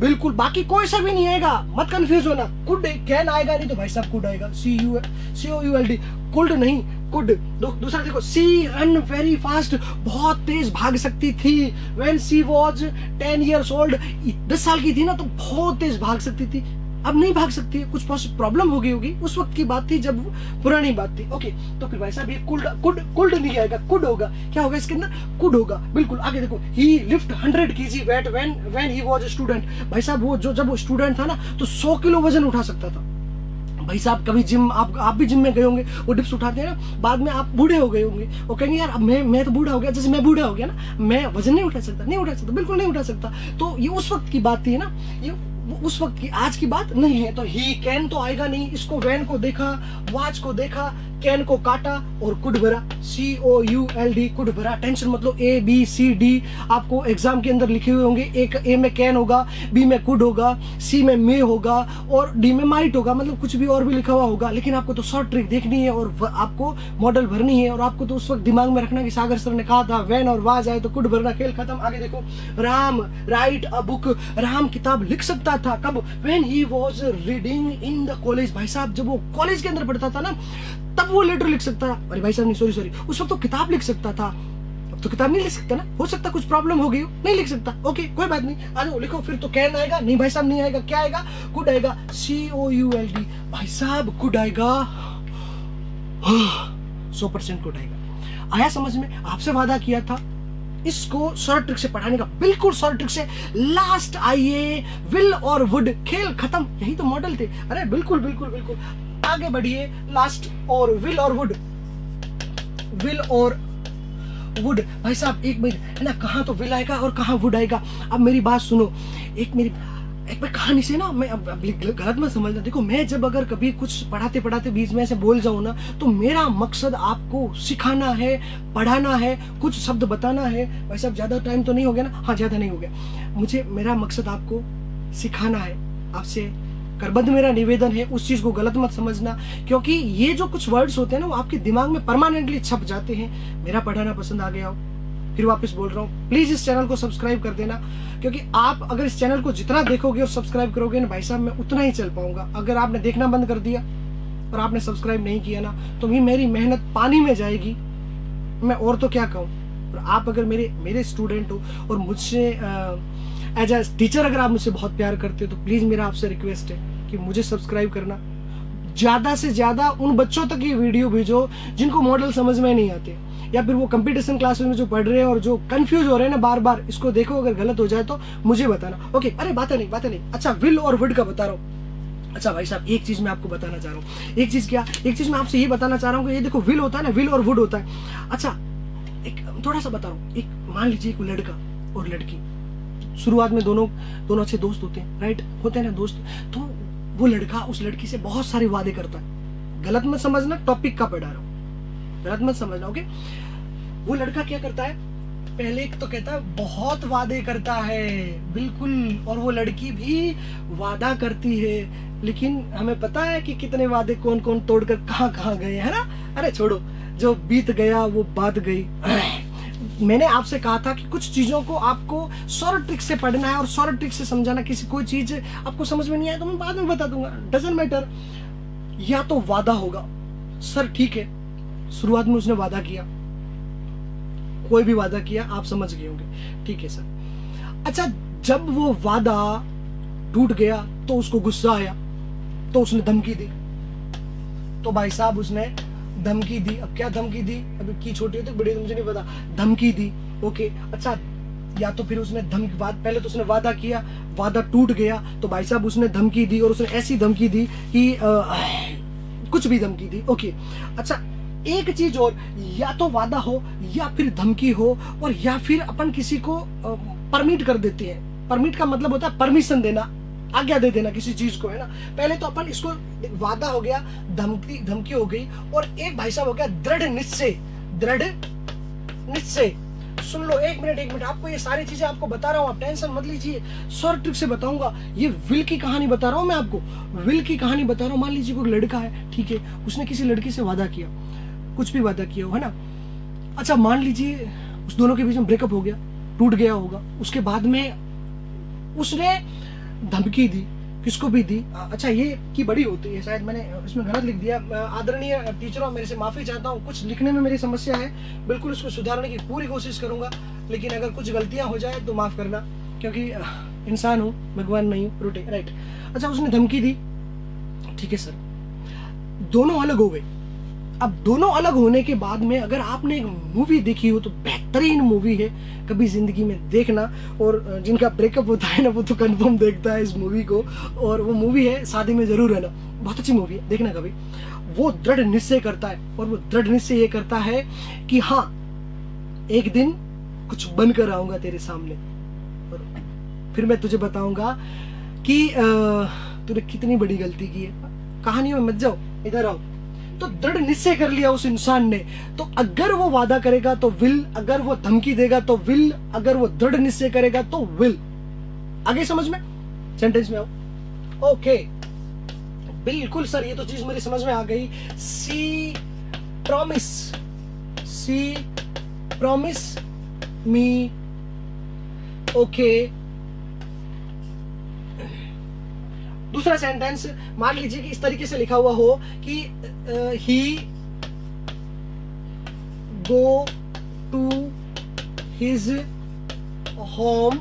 बिल्कुल बाकी कोई सा भी नहीं आएगा, मत कंफ्यूज होना। कुड कैन आएगा नहीं तो भाई साहब कुड आएगा, COULD, कुड नहीं कुड। दूसरा देखो, सी रन वेरी फास्ट, बहुत तेज भाग सकती थी। When she was 10 years old, 10 साल की थी ना, तो बहुत तेज भाग सकती थी। अब नहीं भाग सकती है, कुछ प्रॉब्लम हो गई होगी। उस वक्त की बात थी जब पुरानी बात थी। ओके, तो फिर भाई साहब ये कुड नहीं आएगा, कुड होगा। क्या होगा इसके अंदर? कुड होगा, बिल्कुल। आगे देखो, he lift 100 kg weight when he was student. भाई साहब वो जब वो स्टूडेंट था ना, तो 100 किलो वजन उठा सकता था। भाई साहब कभी जिम, आप भी जिम में गए होंगे, वो डिप्स उठाते हैं ना, बाद में आप बूढ़े हो गए होंगे और कहेंगे यार अब मैं तो बूढ़ा हो गया, जैसे मैं बूढ़ा हो गया ना, मैं वजन नहीं उठा सकता, बिल्कुल नहीं उठा सकता। तो ये उस वक्त की बात थी ना, ये उस वक्त की, आज की बात नहीं है। तो ही कैन तो आएगा नहीं। इसको वैन को देखा, वॉच को देखा, कैन को काटा और कुड भरा, COULD, कुड भरा। टेंशन मतलब ABCD आपको एग्जाम के अंदर लिखे हुए होंगे। एक A में कैन होगा, B में कुड होगा, C में मे होगा और D में माइट होगा, मतलब कुछ भी और भी लिखा हुआ होगा। लेकिन आपको तो शॉर्ट ट्रिक देखनी है और आपको मॉडल भरनी है। और आपको तो उस वक्त दिमाग में रखना कि सागर सर ने कहा था वैन और वाज आए तो कुड भरना, खेल खत्म। आगे देखो, Ram right a book, Ram किताब लिख सकता था। कब? When he was reading in the college. भाई साहब जब वो कॉलेज के अंदर पढ़ता था ना, तब वो लेटर लिख सकता था। अरे भाई साहब नहीं, सॉरी, उस वक्त तो किताब लिख सकता था। अब तो किताब नहीं लिख सकता ना, हो सकता कुछ प्रॉब्लम हो गई हो, नहीं लिख सकता। ओके, कोई बात नहीं, आ जाओ लिखो। फिर तो कैन आएगा नहीं भाई साहब, नहीं आएगा। क्या आएगा? कुड आएगा, COULD। भाई साहब कुड आएगा, 100% कुड आएगा। आया समझ में? आपसे वादा किया था इसको शॉर्ट ट्रिक से पढ़ाने का, बिल्कुल शॉर्ट ट्रिक से। लास्ट आइए, विल और वुड, खेल खत्म, यही तो मॉडल थे। अरे बिल्कुल बिल्कुल बिल्कुल, आगे बढ़िए। लास्ट और विल और वुड, विल और वुड। भाई साहब एक मिनट है ना, कहाँ तो विल आएगा और कहाँ वुड आएगा। अब मेरी बात सुनो, एक बार कहानी से ना, मैं अब गलत मत समझना। देखो, मैं जब अगर कभी कुछ पढ़ाते पढ़ाते बीच में ऐसे बोल जाऊं ना, तो मेरा मकसद आपको सिखाना है, पढ़ाना है, कुछ शब्द बताना है। भाई साहब ज्यादा टाइम तो नहीं हो गया ना? हाँ, ज्यादा नहीं हो गया। मेरा मकसद आपको सिखाना है। आपसे करबद्ध मेरा निवेदन है, उस चीज को गलत मत समझना, क्योंकि ये जो कुछ वर्ड्स होते हैं ना, वो आपके दिमाग में परमानेंटली छप जाते हैं। मेरा पढ़ाना पसंद आ गया हो, फिर वापस बोल रहा हूँ, प्लीज इस चैनल को सब्सक्राइब कर देना, क्योंकि आप अगर इस चैनल को जितना देखोगे और सब्सक्राइब करोगे ना भाई साहब, मैं उतना ही चल पाऊंगा। अगर आपने देखना बंद कर दिया और आपने सब्सक्राइब नहीं किया ना, तो भी मेरी मेहनत पानी में जाएगी। मैं और तो क्या कहूँ। और आप अगर मेरे स्टूडेंट हो और मुझसे एज ए टीचर अगर आप मुझसे बहुत प्यार करते हो, तो प्लीज मेरा आपसे रिक्वेस्ट है कि मुझे सब्सक्राइब करना। ज्यादा से ज्यादा उन बच्चों तक ये वीडियो भेजो जिनको मॉडल समझ में नहीं आते, या फिर वो कंपटीशन क्लासेस में जो पढ़ रहे हैं और जो कंफ्यूज हो रहे हैं ना बार बार। इसको देखो, अगर गलत हो जाए तो मुझे बताना। ओके, अरे बातें नहीं। अच्छा, विल और वुड का बता रहा हूँ। अच्छा भाई साहब, एक चीज मैं आपको बताना चाह रहा हूँ। एक चीज मैं आपसे ये बताना चाह रहा हूँ कि ये देखो, विल होता है ना, विल और वुड होता है। अच्छा, एक थोड़ा सा बता रहा हूँ। एक मान लीजिए एक लड़का और लड़की, शुरुआत में दोनों अच्छे दोस्त होते हैं, राइट? होते हैं ना दोस्त। तो वो लड़का उस लड़की से बहुत सारे वादे करता है। गलत मत समझना, टॉपिक का पढ़ा रहा हूँ, गलत मत समझना। ओके, वो लड़का क्या करता है? पहले तो कहता है बहुत वादे करता है, बिल्कुल। और वो लड़की भी वादा करती है, लेकिन हमें पता है कि कितने वादे कौन कौन तोड़कर कहाँ गए, है ना? अरे छोड़ो, जो बीत गया वो बात गई। मैंने आपसे कहा था कि कुछ चीजों को आपको शॉर्ट ट्रिक से पढ़ना है और शॉर्ट ट्रिक से समझाना। कोई चीज आपको समझ में नहीं आए तो मैं बाद में बता दूंगा, डजंट मैटर। या तो वादा होगा, सर ठीक है, शुरुआत में उसने वादा किया, कोई भी वादा किया, आप समझ गए होंगे, ठीक है सर। अच्छा, जब वो वादा टूट गया तो उसको गुस्सा आया, तो उसने धमकी दी। तो भाई साहब उसने धमकी दी। अब क्या धमकी दी, अभी की छोटी होती बड़ी मुझे नहीं पता, धमकी दी। ओके, अच्छा, या तो फिर उसने धमकी, पहले तो उसने वादा किया, वादा टूट गया, तो भाई साहब उसने धमकी दी, और उसने ऐसी धमकी दी कि कुछ भी धमकी दी। ओके, अच्छा, एक चीज और, या तो वादा हो या फिर धमकी हो, और या फिर अपन किसी को परमिट कर देते हैं। परमिट का मतलब होता है परमिशन देना, आज्ञा दे देना किसी चीज को, है ना। पहले तो अपन इसको, वादा हो गया, धमकी हो गई, और एक भाई साहब हो गया दृढ़ निश्चय। दृढ़ निश्चय, सुन लो, एक मिनट, आपको ये सारी चीजें आपको बता रहा हूँ, आप टेंशन मत लीजिए, शॉर्ट ट्रिक से बताऊंगा। ये विल की कहानी बता रहा हूँ मैं आपको, विल की कहानी बता रहा हूँ। मान लीजिए कोई लड़का है, ठीक है, उसने किसी लड़की से वादा किया, कुछ भी वादा किया हो, है ना। अच्छा, मान लीजिए उस दोनों के बीच में ब्रेकअप हो गया, टूट गया होगा। उसके बाद में उसने धमकी दी, किसको भी दी। अच्छा, ये की बड़ी होती है, शायद मैंने इसमें गलत लिख दिया, आदरणीय टीचरों मेरे से माफी चाहता हूँ, कुछ लिखने में मेरी समस्या है, बिल्कुल इसको सुधारने की पूरी कोशिश करूंगा, लेकिन अगर कुछ गलतियां हो जाए तो माफ करना, क्योंकि इंसान हूँ, भगवान नहीं हूँ, रूटे, राइट। अच्छा, उसने धमकी दी, ठीक है सर, दोनों अलग हो गए। अब दोनों अलग होने के बाद में अगर आपने एक मूवी देखी हो तो बेहतरीन मूवी है, कभी जिंदगी में देखना, और जिनका ब्रेकअप होता है ना वो तो कंफर्म देखता है इस मूवी को, और वो मूवी है शादी में जरूर रहना, बहुत अच्छी मूवी है, देखना कभी। वो दृढ़ निश्चय करता है, और वो दृढ़ निश्चय ये करता है कि हाँ, एक दिन कुछ बनकर आऊंगा तेरे सामने, और फिर मैं तुझे बताऊंगा कि तूने कितनी बड़ी गलती की है। कहानियों में मत जाओ, इधर आओ। तो दृढ़ निश्चय कर लिया उस इंसान ने, तो अगर वो वादा करेगा तो विल, अगर वो धमकी देगा तो विल, अगर वो दृढ़ निश्चय करेगा तो विल। आगे समझ में, सेंटेंस में आओ। ओके, बिल्कुल सर, ये तो चीज मेरी समझ में आ गई। सी प्रॉमिस मी, ओके। दूसरा सेंटेंस मान लीजिए कि इस तरीके से लिखा हुआ हो कि ही गो टू हिज होम।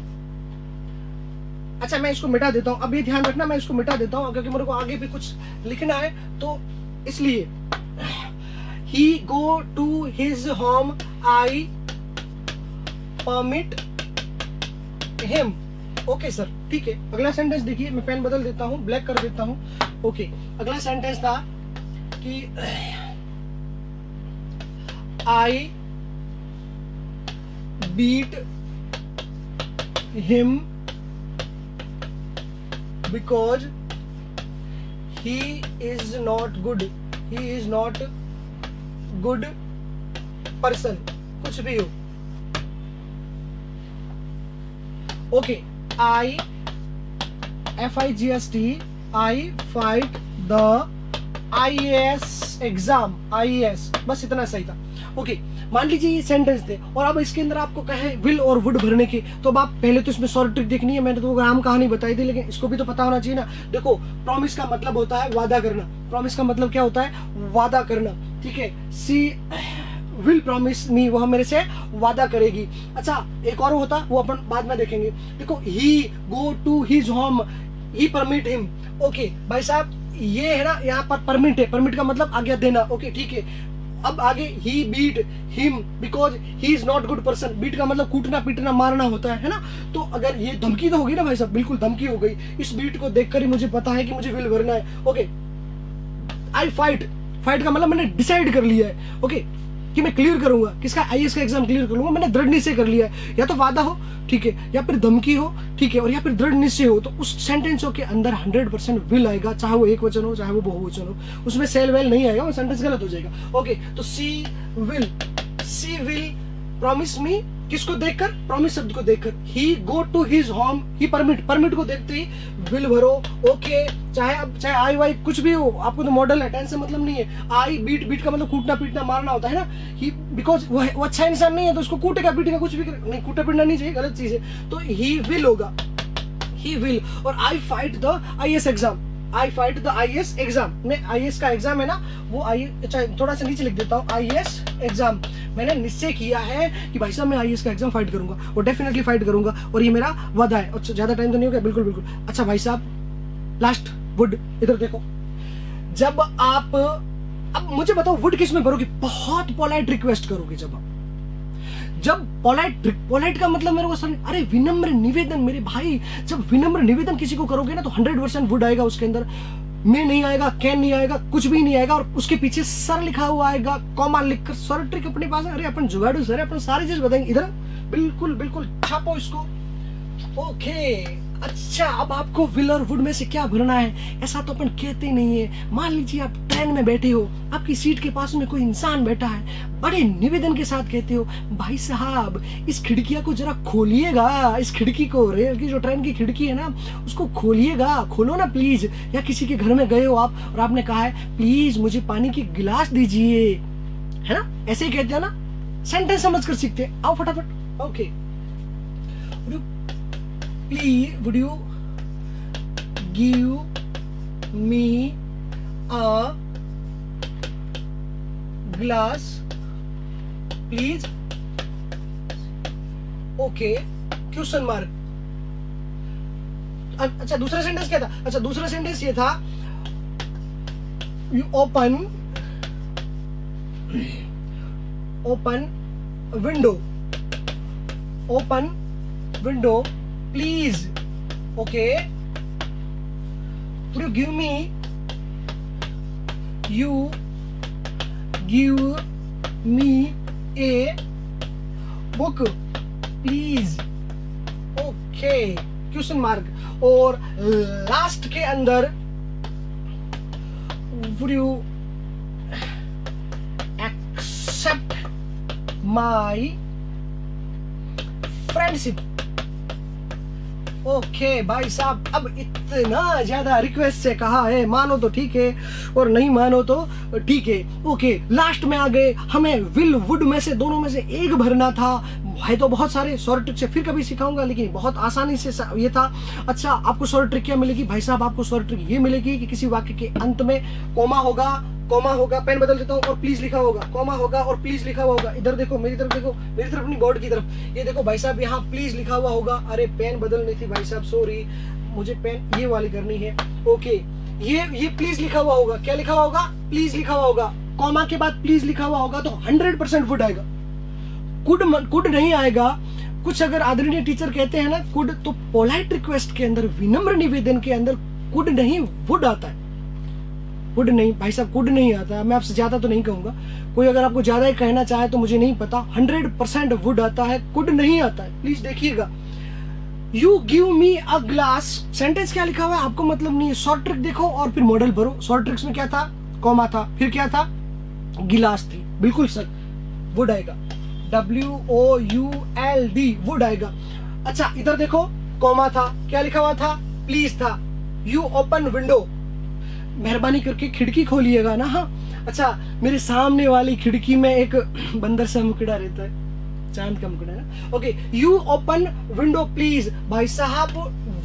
अच्छा, मैं इसको मिटा देता हूं, अब ये ध्यान रखना, मैं इसको मिटा देता हूं क्योंकि मेरे को आगे भी कुछ लिखना है, तो इसलिए he go to his home, I permit him. Okay sir, ठीक है। अगला सेंटेंस देखिए, मैं पेन बदल देता हूं, ब्लैक कर देता हूं। ओके, अगला सेंटेंस था कि I beat him because he is not good person, कुछ भी हो। Okay, I FIGST, I fight the IAS exam, IAS, बस इतना सही था। ओके, मान लीजिए ये सेंटेंस थे, और अब इसके अंदर आपको कहे विल और वुड भरने की, तो अब आप पहले तो इसमें शॉर्ट ट्रिक देखनी है, मैंने तो आम कहानी बताई थी, लेकिन इसको भी तो पता होना चाहिए ना। देखो, प्रॉमिस का मतलब होता है वादा करना, प्रॉमिस का मतलब क्या होता है, वादा करना, ठीक है। सी विल प्रॉमिस मी, वो मेरे से वादा करेगी। अच्छा, एक और होता, वो अपन बाद में देखेंगे। देखो, he go to his home, he permit him. Okay भाई साहब, ये है ना, यहाँ पर परमिट है, परमिट का मतलब आज्ञा देना। ओके, ठीक है। अब आगे, he beat him because he is not good person. Beat का मतलब कूटना, पीटना, मारना होता है ना। तो अगर ये धमकी तो होगी ना भाई साहब, बिल्कुल धमकी हो गई। इस बीट को देखकर ही मुझे पता है कि मुझे विल भरना है। ओके, आई फाइट, फाइट का मतलब मैंने डिसाइड कर लिया है, ओके, कि मैं क्लियर करूंगा, किसका, आईएएस का एग्जाम क्लियर करूंगा। मैंने दृढ़ निश्चय कर लिया है, या तो वादा हो, ठीक है, या फिर धमकी हो, ठीक है, और या फिर दृढ़ निश्चय हो। तो उस सेंटेंसों के अंदर 100% विल आएगा, चाहे वो एक वचन हो, चाहे वो बहुवचन हो, उसमें सेल वेल नहीं आएगा, वो सेंटेंस गलत हो जाएगा। ओके, तो सी विल प्रॉमिस मी, किसको देखकर, प्रॉमिस शब्द को देखकर। He go to his home, he permit, permit को देखते ही विल भरो। ओके, चाहे आई वाई कुछ भी हो, आपको तो मॉडल है, टेंशन मतलब नहीं है। आई बीट, बीट का मतलब कूटना, पीटना, मारना होता है ना। ही बिकॉज वो अच्छा इंसान नहीं है, तो उसको कूटेगा, पीटेगा, कुछ भी नहीं, कूटा पीटना नहीं चाहिए, गलत चीज है। तो ही विल होगा, ही विल। और आई fight the IAS exam, I fight the IAS exam में, आईएएस का एग्जाम है ना, वो अच्छा थोड़ा सा नीचे लिख देता हूँ, आईएएस एग्जाम। मैंने निश्चय किया है कि भाई साहब मैं आईएएस का एग्जाम फाइट करूंगा, और डेफिनेटली फाइट करूंगा, और ये मेरा वादा है। अच्छा, ज्यादा टाइम तो नहीं हो गया, बिल्कुल बिल्कुल। अच्छा भाई साहब, लास्ट वुड, इधर देखो, जब आप, अब मुझे बताओ वुड किस में भरोगे? बहुत पोलाइट रिक्वेस्ट करोगे जब पोलाइट का मतलब मेरे को समझ, अरे विनम्र निवेदन मेरे भाई, जब विनम्र निवेदन किसी को करोगे ना तो 100% वुड आएगा उसके अंदर, में नहीं आएगा, कैन नहीं आएगा, कुछ भी नहीं आएगा, और उसके पीछे सर लिखा हुआ आएगा, कॉमा लिखकर। सर ट्रिक अपने पास है, अरे अपन जुगाड़ू सर, अपन सारी चीज बताएंगे इधर, बिल्कुल बिल्कुल छापो इसको। ओके अच्छा, अब आपको विल और वुड में से क्या भरना है? ऐसा तो अपन कहते नहीं है। मान लीजिए आप ट्रेन में बैठे हो, आपकी सीट के पास में कोई इंसान बैठा है, बड़े निवेदन के साथ कहते हो, भाई साहब इस खिड़कियां को जरा खोलिएगा, इस खिड़की को, रेल की जो ट्रेन की खिड़की है ना उसको खोलिएगा, खोलो ना प्लीज। या किसी के घर में गए हो आप और आपने कहा है प्लीज मुझे पानी की गिलास दीजिए, है ना, ऐसे ही कहते हैं ना, सेंटेंस समझ कर सीखते हैं। आओ फटाफट। Okay, please would you give me a glass please? Okay, question mark. अच्छा दूसरा सेंटेंस क्या था? अच्छा दूसरा सेंटेंस ये था, you open window please. Okay, could you give me a book please? Okay, question mark. और लास्ट के अंदर, would you accept my friendship? Okay भाई साहब, अब इतना ज्यादा रिक्वेस्ट से कहा है, मानो तो ठीक है और नहीं मानो तो ठीक है। ओके, लास्ट में आ गए, हमें विल वुड में से दोनों में से एक भरना था। है तो बहुत सारे, शॉर्ट ट्रिक से फिर कभी सिखाऊंगा, लेकिन बहुत आसानी से ये था। अच्छा आपको शॉर्ट ट्रिक क्या मिलेगी भाई साहब? आपको शॉर्ट ट्रिक ये मिलेगी कि किसी वाक्य के अंत में कॉमा होगा, पेन बदल देता हूँ, और प्लीज लिखा होगा, कॉमा होगा और प्लीज लिखा हुआ होगा। इधर देखो, मेरी तरफ देखो, मेरी तरफ नहीं, बोर्ड की तरफ, ये देखो भाई साहब, यहाँ प्लीज लिखा हुआ होगा। अरे पेन बदलनी थी भाई साहब, सॉरी, मुझे पेन ये वाली करनी है। ओके, ये प्लीज लिखा हुआ होगा, क्या लिखा हुआ होगा? प्लीज लिखा हुआ होगा, कॉमा के बाद प्लीज लिखा हुआ होगा, तो 100% वुड आएगा। कुड नहीं आएगा। कुछ अगर आदरणीय टीचर कहते हैं ना कुड, तो पोलाइट रिक्वेस्ट के अंदर, विनम्र निवेदन के अंदर कुड नहीं वुड आता है। वुड नहीं भाई साहब, कुड नहीं आता है। मैं आपसे ज्यादा तो नहीं कहूंगा, कोई अगर आपको ज्यादा ही कहना चाहे तो मुझे नहीं पता। 100% वुड आता है, कुड नहीं आता है। प्लीज देखिएगा, you give me a glass, sentence क्या लिखा हुआ है आपको मतलब नहीं है। शॉर्ट ट्रिक देखो और फिर मॉडल भरो। शॉर्ट ट्रिक्स में क्या था? कॉमा था, फिर क्या था? गिलास थी, बिल्कुल सर, वुड आएगा, WOULD, वुड आएगा। अच्छा इधर देखो, कॉमा था, क्या लिखा हुआ था? प्लीज था। यू ओपन विंडो, मेहरबानी करके खिड़की खोलिएगा ना। हाँ अच्छा, मेरे सामने वाली खिड़की में एक बंदर सा मुकड़ा रहता है, चांद का मुकड़ा ना। Okay, you open window please, भाई साहब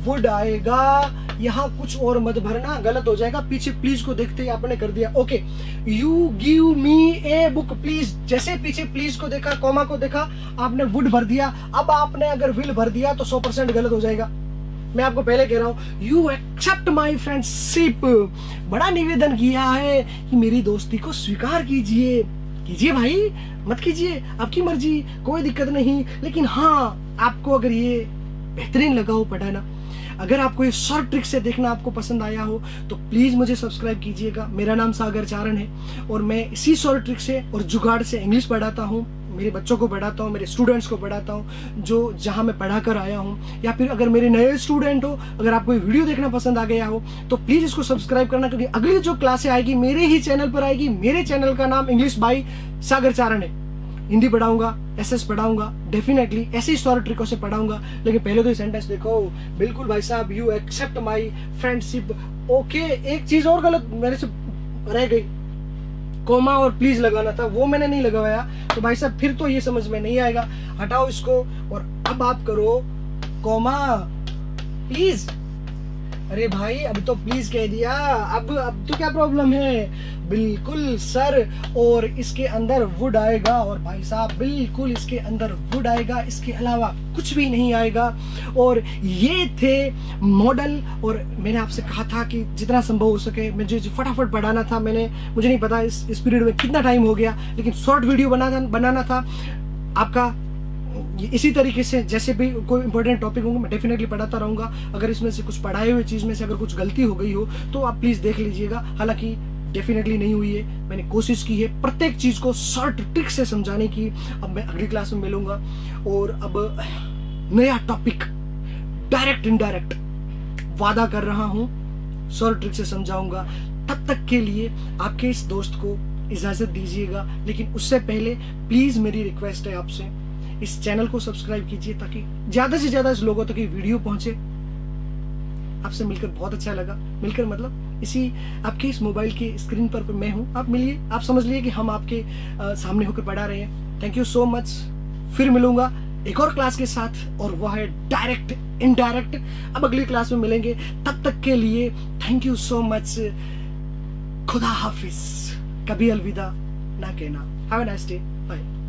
वुड आएगा। यहाँ कुछ और मत भरना, गलत हो जाएगा। पीछे प्लीज को देखते ही आपने कर दिया। Okay, you give me a book please, जैसे पीछे प्लीज को देखा, कॉमा को देखा, आपने वुड भर दिया। अब आपने अगर विल भर दिया तो 100% गलत हो जाएगा। मैं आपको पहले कह रहा हूं, यू एक्सेप्ट माई फ्रेंडशिप, बड़ा निवेदन किया है कि मेरी दोस्ती को स्वीकार कीजिए। कीजिए भाई, मत कीजिए, आपकी मर्जी, कोई दिक्कत नहीं। लेकिन हाँ, आपको अगर ये बेहतरीन लगा हो पढ़ाना, अगर आपको ये शॉर्ट ट्रिक से देखना आपको पसंद आया हो, तो प्लीज मुझे सब्सक्राइब कीजिएगा। मेरा नाम सागर चारण है और मैं इसी शॉर्ट ट्रिक से और जुगाड़ से इंग्लिश पढ़ाता हूँ, मेरे बच्चों को पढ़ाता हूँ, मेरे स्टूडेंट्स को पढ़ाता हूँ, जो जहाँ मैं पढ़ा कर आया हूँ। या फिर अगर मेरे नए स्टूडेंट हो, अगर आपको ये वीडियो देखना पसंद आ गया हो, तो प्लीज इसको सब्सक्राइब करना, क्योंकि अगली जो क्लासे आएगी मेरे ही चैनल पर आएगी। मेरे चैनल का नाम इंग्लिश बाय सागर चारण है। हिंदी पढ़ाऊंगा, एसएस पढ़ाऊंगा, डेफिनेटली ऐसी शॉर्ट ट्रिकों से पढ़ाऊंगा। लेकिन पहले तो ये सेंटेंस देखो, बिल्कुल भाई साहब, you accept my friendship. Okay, एक चीज और गलत मेरे से रह गई, कोमा और प्लीज लगाना था, वो मैंने नहीं लगाया। तो भाई साहब फिर तो ये समझ में नहीं आएगा, हटाओ इसको। और अब आप करो कोमा प्लीज, अरे भाई अब तो प्लीज कह दिया, अब तो क्या प्रॉब्लम है? बिल्कुल सर, और इसके अंदर वुड आएगा, और भाई साहब बिल्कुल इसके अंदर वुड आएगा, इसके अलावा कुछ भी नहीं आएगा। और ये थे मॉडल, और मैंने आपसे कहा था कि जितना संभव हो सके मुझे फटाफट पढ़ाना था। मुझे नहीं पता इस पीरियड में कितना टाइम हो गया, लेकिन शॉर्ट वीडियो बनाना था आपका। इसी तरीके से जैसे भी कोई इंपॉर्टेंट टॉपिक होंगे मैं डेफिनेटली पढ़ाता रहूंगा। अगर इसमें से कुछ पढ़ाए हुए चीज में से अगर कुछ गलती हो गई हो तो आप प्लीज देख लीजिएगा। हालांकि डेफिनेटली नहीं हुई है, मैंने कोशिश की है प्रत्येक चीज को शॉर्ट ट्रिक से समझाने की। अब मैं अगली क्लास में मिलूंगा, और अब नया टॉपिक डायरेक्ट इनडायरेक्ट वादा कर रहा हूं, शॉर्ट ट्रिक से समझाऊंगा। तब तक के लिए आपके इस दोस्त को इजाजत दीजिएगा, लेकिन उससे पहले प्लीज मेरी रिक्वेस्ट है आपसे, इस चैनल को सब्सक्राइब कीजिए ताकि ज्यादा से ज्यादा लोगों तक ये वीडियो पहुंचे। आपसे मिलकर बहुत अच्छा लगा, मिलकर मतलब इसी आपके इस मोबाइल की स्क्रीन पर मैं हूं, आप मिलिए, आप समझ लिए कि हम आपके सामने होकर पढ़ा रहे हैं। Thank you so much. फिर मिलूंगा एक और क्लास के साथ, और वह है डायरेक्ट इनडायरेक्ट। अब अगली क्लास में मिलेंगे, तब तक के लिए थैंक यू सो मच। खुदा हाफिज, कभी अलविदा ना कहना। Have a nice day, bye.